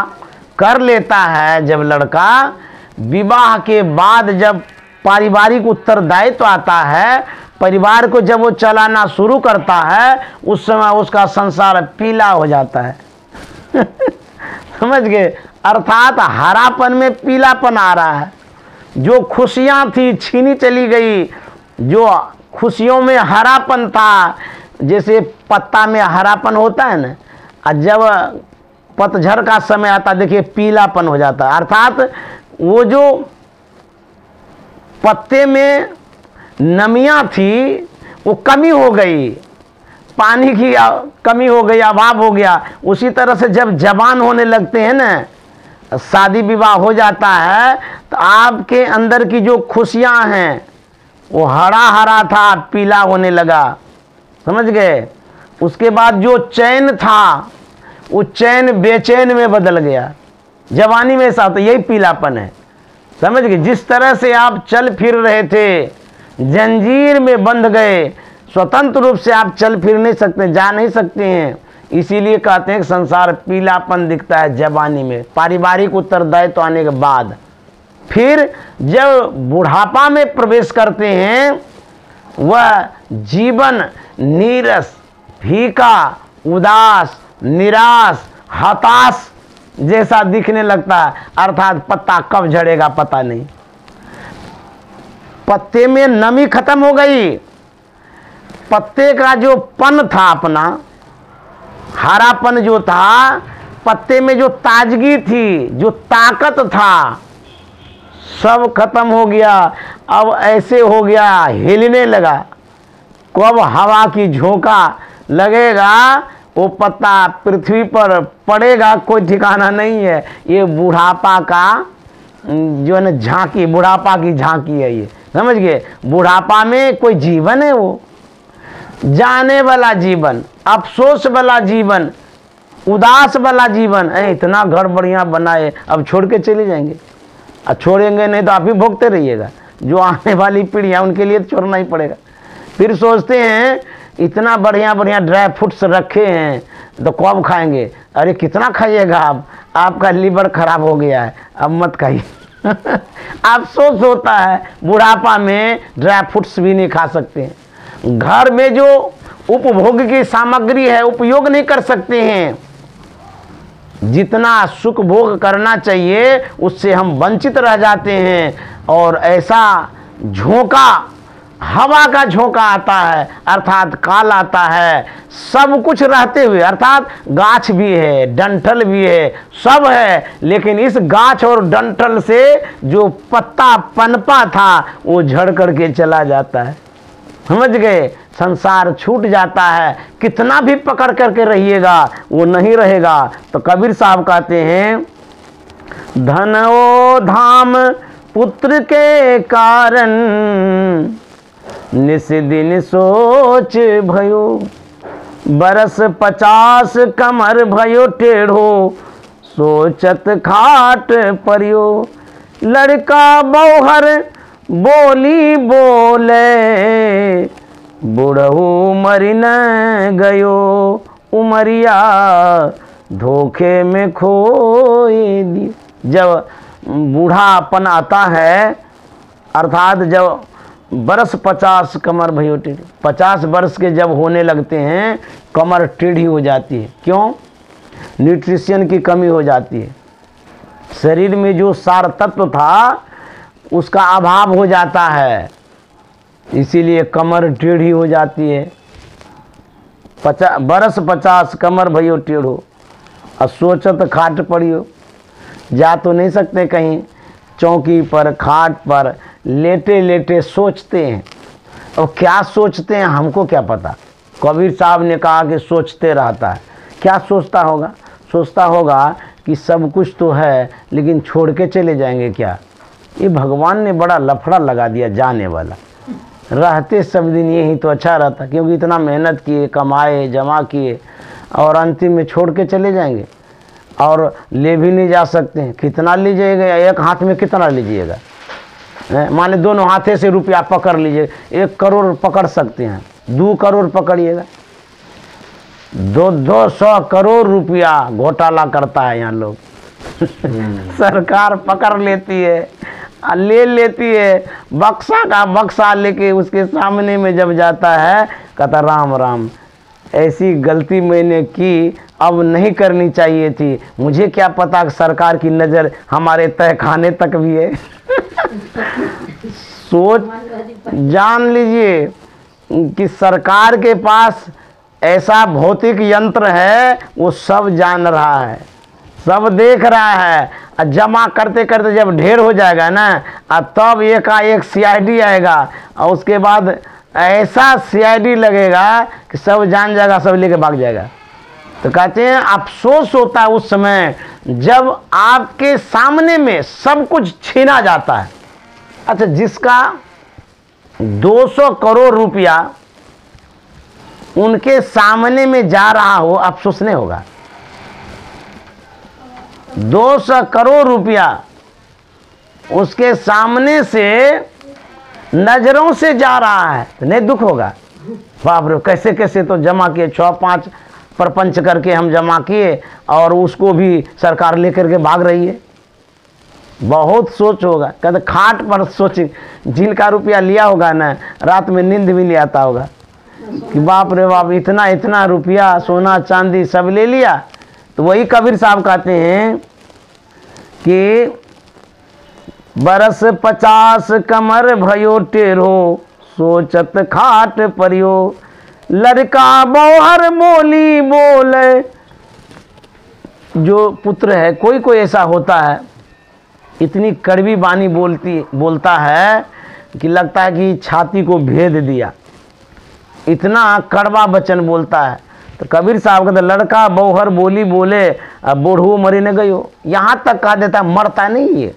कर लेता है, जब लड़का विवाह के बाद जब पारिवारिक उत्तरदायित्व आता है, परिवार को जब वो चलाना शुरू करता है, उस समय उसका संसार पीला हो जाता है। समझ गए? अर्थात हरापन में पीलापन आ रहा है। जो खुशियां थी छीनी चली गई, जो खुशियों में हरापन था, जैसे पत्ता में हरापन होता है ना, और जब पतझड़ का समय आता देखिए पीलापन हो जाता है। अर्थात वो जो पत्ते में नमियाँ थी वो कमी हो गई, पानी की कमी हो गई, अभाव हो गया। उसी तरह से जब जवान होने लगते हैं ना, शादी विवाह हो जाता है, तो आपके अंदर की जो खुशियां हैं वो हरा हरा था, पीला होने लगा। समझ गए? उसके बाद जो चैन था वो चैन बेचैन में बदल गया। जवानी में ऐसा होता, यही पीलापन है। समझ गए? जिस तरह से आप चल फिर रहे थे, जंजीर में बंध गए, स्वतंत्र रूप से आप चल फिर नहीं सकते, जा नहीं सकते हैं। इसीलिए कहते हैं कि संसार पीलापन दिखता है जवानी में, पारिवारिक उत्तरदायित्व आने के बाद। फिर जब बुढ़ापा में प्रवेश करते हैं, वह जीवन नीरस, फीका, उदास, निराश, हताश जैसा दिखने लगता है। अर्थात पत्ता कब झड़ेगा पता नहीं, पत्ते में नमी खत्म हो गई, पत्ते का जो पन था, अपना हरापन जो था, पत्ते में जो ताजगी थी, जो ताकत था, सब खत्म हो गया। अब ऐसे हो गया, हिलने लगा। कब हवा की झोंका लगेगा, वो पत्ता पृथ्वी पर पड़ेगा, कोई ठिकाना नहीं है। ये बुढ़ापा का जो है ना झांकी, बुढ़ापा की झांकी है ये। समझ गए? बुढ़ापा में कोई जीवन है, वो जाने वाला जीवन, अफसोस वाला जीवन, उदास वाला जीवन। इतना घर बढ़िया बनाए, अब छोड़ के चले जाएंगे। अब छोड़ेंगे नहीं तो आप ही भोगते रहिएगा। जो आने वाली पीढ़ी है उनके लिए तो छोड़ना ही पड़ेगा। फिर सोचते हैं इतना बढ़िया बढ़िया ड्राई फ्रूट्स रखे हैं तो कब खाएंगे? अरे कितना खाइएगा आप, आपका लीवर खराब हो गया है, अब मत खाइए। अफसोस होता है, बुढ़ापा में ड्राई फ्रूट्स भी नहीं खा सकते हैं। घर में जो उपभोग की सामग्री है उपयोग नहीं कर सकते हैं। जितना सुख भोग करना चाहिए उससे हम वंचित रह जाते हैं। और ऐसा झोंका, हवा का झोंका आता है, अर्थात काल आता है, सब कुछ रहते हुए, अर्थात गाछ भी है, डंठल भी है, सब है, लेकिन इस गाछ और डंठल से जो पत्ता पनपा था वो झड़ करके चला जाता है। समझ गए? संसार छूट जाता है, कितना भी पकड़ करके रहिएगा वो नहीं रहेगा। तो कबीर साहब कहते हैं, धन ओ धाम पुत्र के कारण, निस दिन सोच भयो, बरस 50 कमर भयो टेढ़ो, सोचत खाट परियो। लड़का बौहर बोली बोले, बुढ़ऊ मरी न गयो, उमरिया धोखे में खोए दी। जब बूढ़ापन आता है, अर्थात जब बरस 50 कमर भयो टेढ़ी, 50 वर्ष के जब होने लगते हैं कमर टेढ़ी हो जाती है। क्यों? न्यूट्रिशन की कमी हो जाती है। शरीर में जो सार तत्व था उसका अभाव हो जाता है, इसीलिए कमर टेढ़ी हो जाती है। बरस 50 कमर भयो टेढ़ो, और सोचत खाट पड़ियो। जा तो नहीं सकते कहीं, चौकी पर, खाट पर लेटे लेटे सोचते हैं। और क्या सोचते हैं हमको क्या पता। कबीर साहब ने कहा कि सोचते रहता है। क्या सोचता होगा? सोचता होगा कि सब कुछ तो है लेकिन छोड़ के चले जाएंगे क्या। ये भगवान ने बड़ा लफड़ा लगा दिया जाने वाला। रहते सब दिन यही तो अच्छा रहता, क्योंकि इतना मेहनत किए, कमाए, जमा किए और अंतिम में छोड़ के चले जाएंगे और ले भी नहीं जा सकते हैं। कितना लीजिएगा? एक हाथ में कितना लीजिएगा? माने दोनों हाथे से रुपया पकड़ लीजिए, 1 करोड़ पकड़ सकते हैं, 2 करोड़ पकड़िएगा, 200 करोड़ रुपया घोटाला करता है यहाँ लोग। सरकार पकड़ लेती है, ले लेती है, बक्सा का बक्सा लेके उसके सामने में जब जाता है कहता राम राम, ऐसी गलती मैंने की, अब नहीं करनी चाहिए थी। मुझे क्या पता कि सरकार की नज़र हमारे तय खाने तक भी है। सोच जान लीजिए कि सरकार के पास ऐसा भौतिक यंत्र है, वो सब जान रहा है, सब देख रहा है। जमा करते करते जब ढेर हो जाएगा ना, तब एकाएक सीआईडी आएगा और उसके बाद ऐसा सीआईडी लगेगा कि सब जान जाएगा, सब लेके भाग जाएगा। तो कहते हैं अफसोस होता है उस समय जब आपके सामने में सब कुछ छीना जाता है। अच्छा, जिसका 200 करोड़ रुपया उनके सामने में जा रहा हो, अफसोस नहीं होगा? 200 करोड़ रुपया उसके सामने से नजरों से जा रहा है, तो नहीं दुख होगा? बाप रे, कैसे कैसे तो जमा किए, 6-5 प्रपंच करके हम जमा किए और उसको भी सरकार लेकर के भाग रही है। बहुत सोच होगा। कहते खाट पर सोच, जिनका रुपया लिया होगा ना, रात में नींद भी नहीं आता होगा कि बाप रे बाप, इतना इतना रुपया, सोना चांदी सब ले लिया। तो वही कबीर साहब कहते हैं कि बरस 50 कमर भयो टेढ़ो, सोचत खाट परियो, लड़का बौहर बोली बोले। जो पुत्र है, कोई कोई ऐसा होता है, इतनी कड़वी बानी बोलता है कि लगता है कि छाती को भेद दिया, इतना कड़वा वचन बोलता है। तो कबीर साहब कहते लड़का बौहर बोली बोले, अब बूढ़ो मरी न गयो। यहाँ तक कहा देता मरता नहीं, ये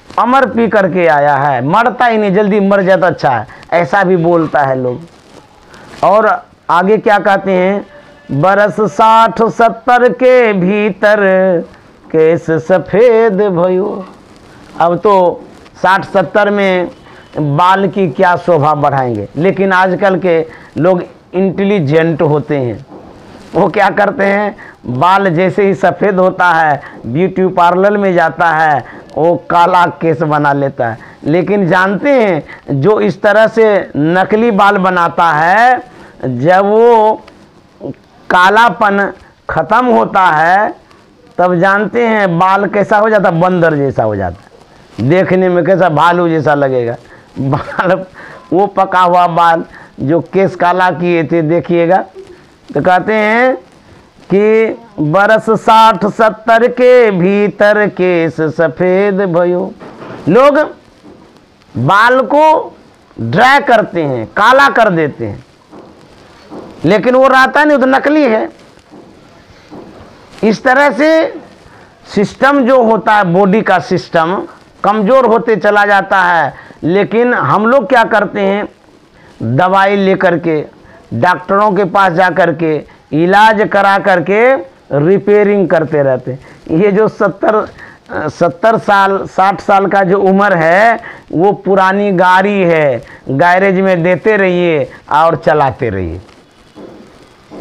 अमर पी करके आया है, मरता ही नहीं, जल्दी मर जाता अच्छा है, ऐसा भी बोलता है लोग। और आगे क्या कहते हैं, बरस 60-70 के भीतर केस सफ़ेद भयो। अब तो 60-70 में बाल की क्या शोभा बढ़ाएंगे, लेकिन आजकल के लोग इंटेलिजेंट होते हैं। वो क्या करते हैं, बाल जैसे ही सफ़ेद होता है, ब्यूटी पार्लर में जाता है, वो काला केस बना लेता है। लेकिन जानते हैं, जो इस तरह से नकली बाल बनाता है, जब वो कालापन ख़त्म होता है तब जानते हैं बाल कैसा हो जाता, बंदर जैसा हो जाता, देखने में कैसा भालू जैसा लगेगा। बाल वो पका हुआ बाल जो केस काला किए थे, देखिएगा। तो कहते हैं कि बरस 60-70 के भीतर केस सफ़ेद भयो। लोग बाल को ड्राई करते हैं, काला कर देते हैं, लेकिन वो रहता नहीं, वो तो नकली है। इस तरह से सिस्टम जो होता है, बॉडी का सिस्टम कमज़ोर होते चला जाता है। लेकिन हम लोग क्या करते हैं, दवाई लेकर के डॉक्टरों के पास जा कर के इलाज करा करके रिपेयरिंग करते रहते हैं। ये जो 70 साल 60 साल का जो उम्र है, वो पुरानी गाड़ी है, गैरेज में देते रहिए और चलाते रहिए।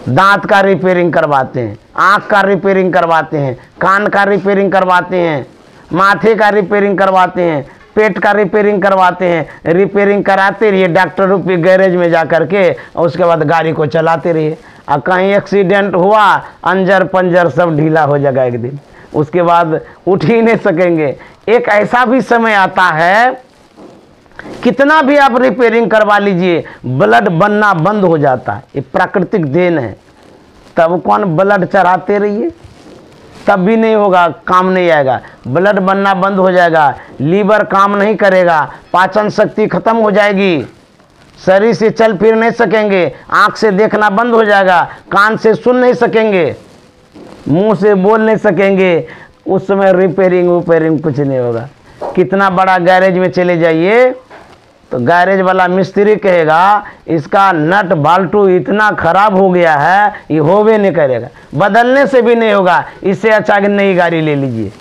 दांत का रिपेयरिंग करवाते हैं, आँख का रिपेयरिंग करवाते हैं, कान का रिपेयरिंग करवाते हैं, माथे का रिपेयरिंग करवाते हैं, पेट का रिपेयरिंग करवाते हैं। रिपेयरिंग कराते रहिए डॉक्टर रूपी गैरेज में जा कर के, और उसके बाद गाड़ी को चलाते रहिए। और कहीं एक्सीडेंट हुआ, अंजर पंजर सब ढीला हो जाएगा एक दिन, उसके बाद उठ ही नहीं सकेंगे। एक ऐसा भी समय आता है, कितना भी आप रिपेयरिंग करवा लीजिए, ब्लड बनना बंद हो जाता है। ये प्राकृतिक देन है। तब कौन ब्लड चढ़ाते रहिए, तब भी नहीं होगा, काम नहीं आएगा। ब्लड बनना बंद हो जाएगा, लीवर काम नहीं करेगा, पाचन शक्ति खत्म हो जाएगी, शरीर से चल फिर नहीं सकेंगे, आँख से देखना बंद हो जाएगा, कान से सुन नहीं सकेंगे, मुंह से बोल नहीं सकेंगे। उस समय रिपेयरिंग कुछ नहीं होगा। कितना बड़ा गैरेज में चले जाइए तो गैरेज वाला मिस्त्री कहेगा इसका नट बाल्टू इतना खराब हो गया है, ये होवे नहीं करेगा, बदलने से भी नहीं होगा, इससे अच्छा कि नई गाड़ी ले लीजिए।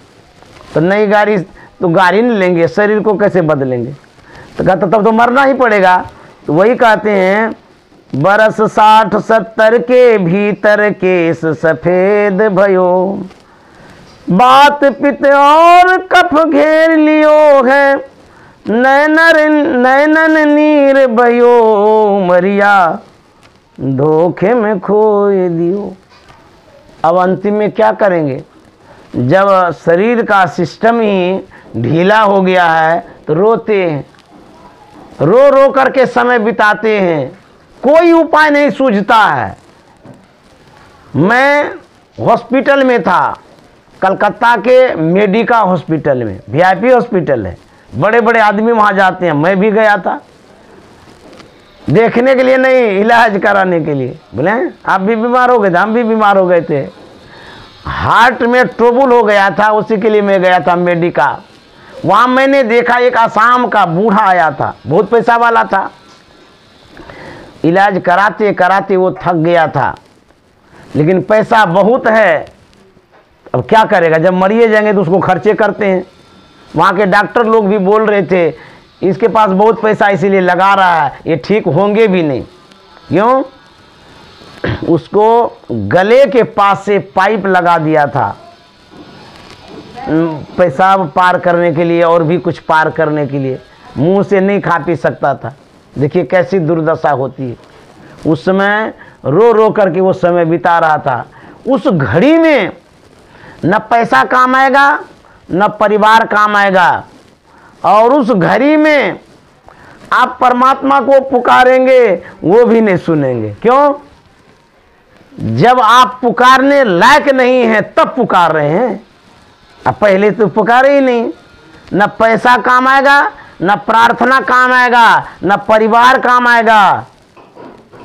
तो नई गाड़ी तो गाड़ी नहीं लेंगे, शरीर को कैसे बदलेंगे? तो कहता तब तो मरना ही पड़ेगा। तो वही कहते हैं बरस 60-70 के भीतर केस सफेद भयो, बात पित और कफ घेर लियो है, नैनन नीर भयो, मरिया धोखे में खोए दियो। अब अंतिम में क्या करेंगे? जब शरीर का सिस्टम ही ढीला हो गया है तो रोते हैं, रो रो करके समय बिताते हैं, कोई उपाय नहीं सूझता है। मैं हॉस्पिटल में था, कलकत्ता के मेडिका हॉस्पिटल में, VIP हॉस्पिटल है, बड़े बड़े आदमी वहाँ जाते हैं, मैं भी गया था देखने के लिए, नहीं इलाज कराने के लिए। बोले आप भी बीमार हो गए थे? हम भी बीमार हो गए थे, हार्ट में ट्रबल हो गया था, उसी के लिए मैं गया था मेडिका। वहाँ मैंने देखा एक आसाम का बूढ़ा आया था, बहुत पैसा वाला था, इलाज कराते कराते वो थक गया था, लेकिन पैसा बहुत है, अब क्या करेगा? जब मरिए जाएंगे तो उसको खर्चे करते हैं। वहाँ के डॉक्टर लोग भी बोल रहे थे इसके पास बहुत पैसा इसीलिए लगा रहा है, ये ठीक होंगे भी नहीं। क्यों? उसको गले के पास से पाइप लगा दिया था पेशाब पार करने के लिए और भी कुछ पार करने के लिए, मुंह से नहीं खा पी सकता था। देखिए कैसी दुर्दशा होती है। उस समय रो रो करके वो समय बिता रहा था। उस घड़ी में न पैसा काम आएगा न परिवार काम आएगा, और उस घड़ी में आप परमात्मा को पुकारेंगे वो भी नहीं सुनेंगे। क्यों? जब आप पुकारने लायक नहीं हैं तब पुकार रहे हैं, अब पहले तो पुकारे ही नहीं। न पैसा काम आएगा, न प्रार्थना काम आएगा, न परिवार काम आएगा।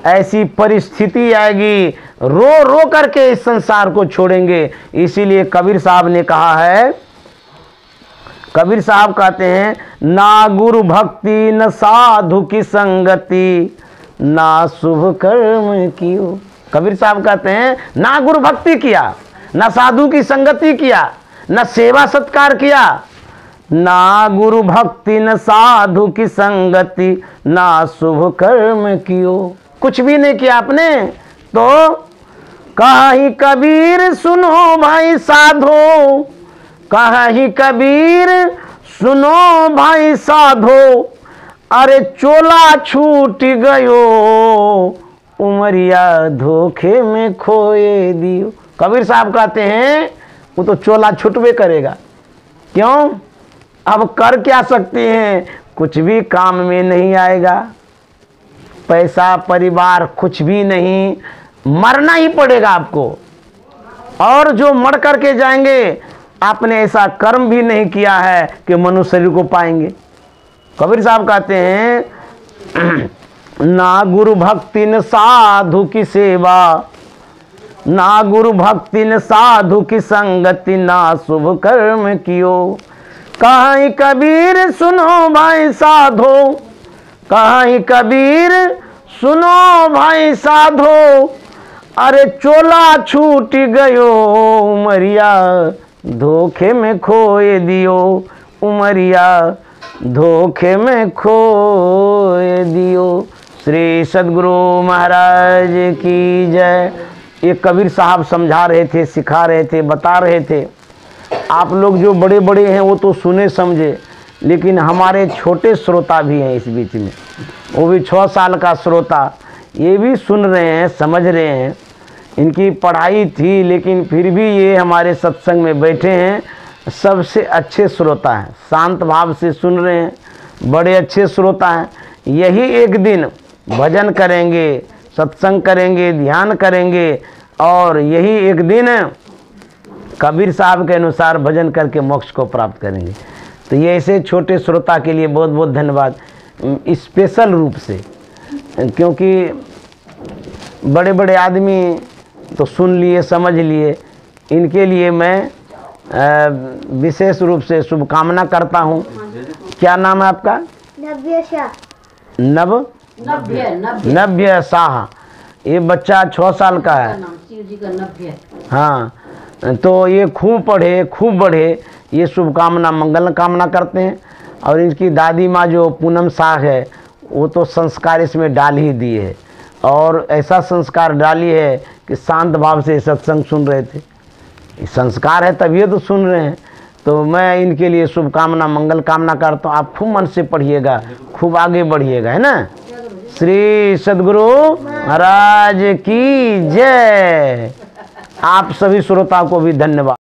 ऐसी परिस्थिति आएगी, रो रो करके इस संसार को छोड़ेंगे। इसीलिए कबीर साहब ने कहा है, कबीर साहब कहते हैं ना गुरु भक्ति न साधु की संगति, ना शुभ कर्म कियो। कबीर साहब कहते हैं ना गुरु भक्ति किया, ना साधु की संगति किया, न सेवा सत्कार किया, ना गुरु भक्ति न साधु की संगति, ना शुभ कर्म कियो, कुछ भी नहीं किया आपने। तो कहीं कबीर सुनो भाई साधो, कहीं कबीर सुनो भाई साधो, अरे चोला छूट गयो, उमरिया धोखे में खोए दियो। कबीर साहब कहते हैं वो तो चोला छूटवे करेगा। क्यों? अब कर क्या सकते हैं? कुछ भी काम में नहीं आएगा, पैसा परिवार कुछ भी नहीं, मरना ही पड़ेगा आपको। और जो मर करके जाएंगे आपने ऐसा कर्म भी नहीं किया है कि मनुष्य शरीर को पाएंगे। कबीर साहब कहते हैं ना गुरु भक्ति न साधु की सेवा, ना गुरु भक्ति न साधु की संगति, ना शुभ कर्म कियो। कहीं कबीर सुनो भाई साधो, कहीं कबीर सुनो भाई साधो, अरे चोला छूट गयो, उमरिया धोखे में खोए दियो, उमरिया धोखे में खोए दियो। श्री सद्गुरु महाराज की जय। ये कबीर साहब समझा रहे थे, सिखा रहे थे, बता रहे थे। आप लोग जो बड़े बड़े हैं वो तो सुने समझे, लेकिन हमारे छोटे श्रोता भी हैं इस बीच में, वो भी 6 साल का श्रोता, ये भी सुन रहे हैं, समझ रहे हैं। इनकी पढ़ाई थी लेकिन फिर भी ये हमारे सत्संग में बैठे हैं। सबसे अच्छे श्रोता हैं, शांत भाव से सुन रहे हैं, बड़े अच्छे श्रोता हैं। यही एक दिन भजन करेंगे, सत्संग करेंगे, ध्यान करेंगे, और यही एक दिन कबीर साहब के अनुसार भजन करके मोक्ष को प्राप्त करेंगे। तो ये ऐसे छोटे श्रोता के लिए बहुत बहुत धन्यवाद। स्पेशल रूप से क्योंकि बड़े बड़े आदमी तो सुन लिए, समझ लिए, इनके लिए मैं विशेष रूप से शुभकामना करता हूँ। क्या नाम है आपका? नव्य शाह। नव्य शाह। ये बच्चा 6 साल का है। शिव जी का नव्य। हाँ, तो ये खूब पढ़े, खूब बढ़े, ये शुभकामना मंगल कामना करते हैं। और इनकी दादी माँ जो पूनम शाह है, वो तो संस्कार इसमें डाल ही दी है, और ऐसा संस्कार डाली है कि शांत भाव से सत्संग सुन रहे थे। संस्कार है तभी तो सुन रहे हैं। तो मैं इनके लिए शुभकामना मंगल कामना करता हूँ। आप खूब मन से पढ़िएगा, खूब आगे बढ़िएगा, है ना। श्री सद्गुरु महाराज की जय। आप सभी श्रोताओं को भी धन्यवाद।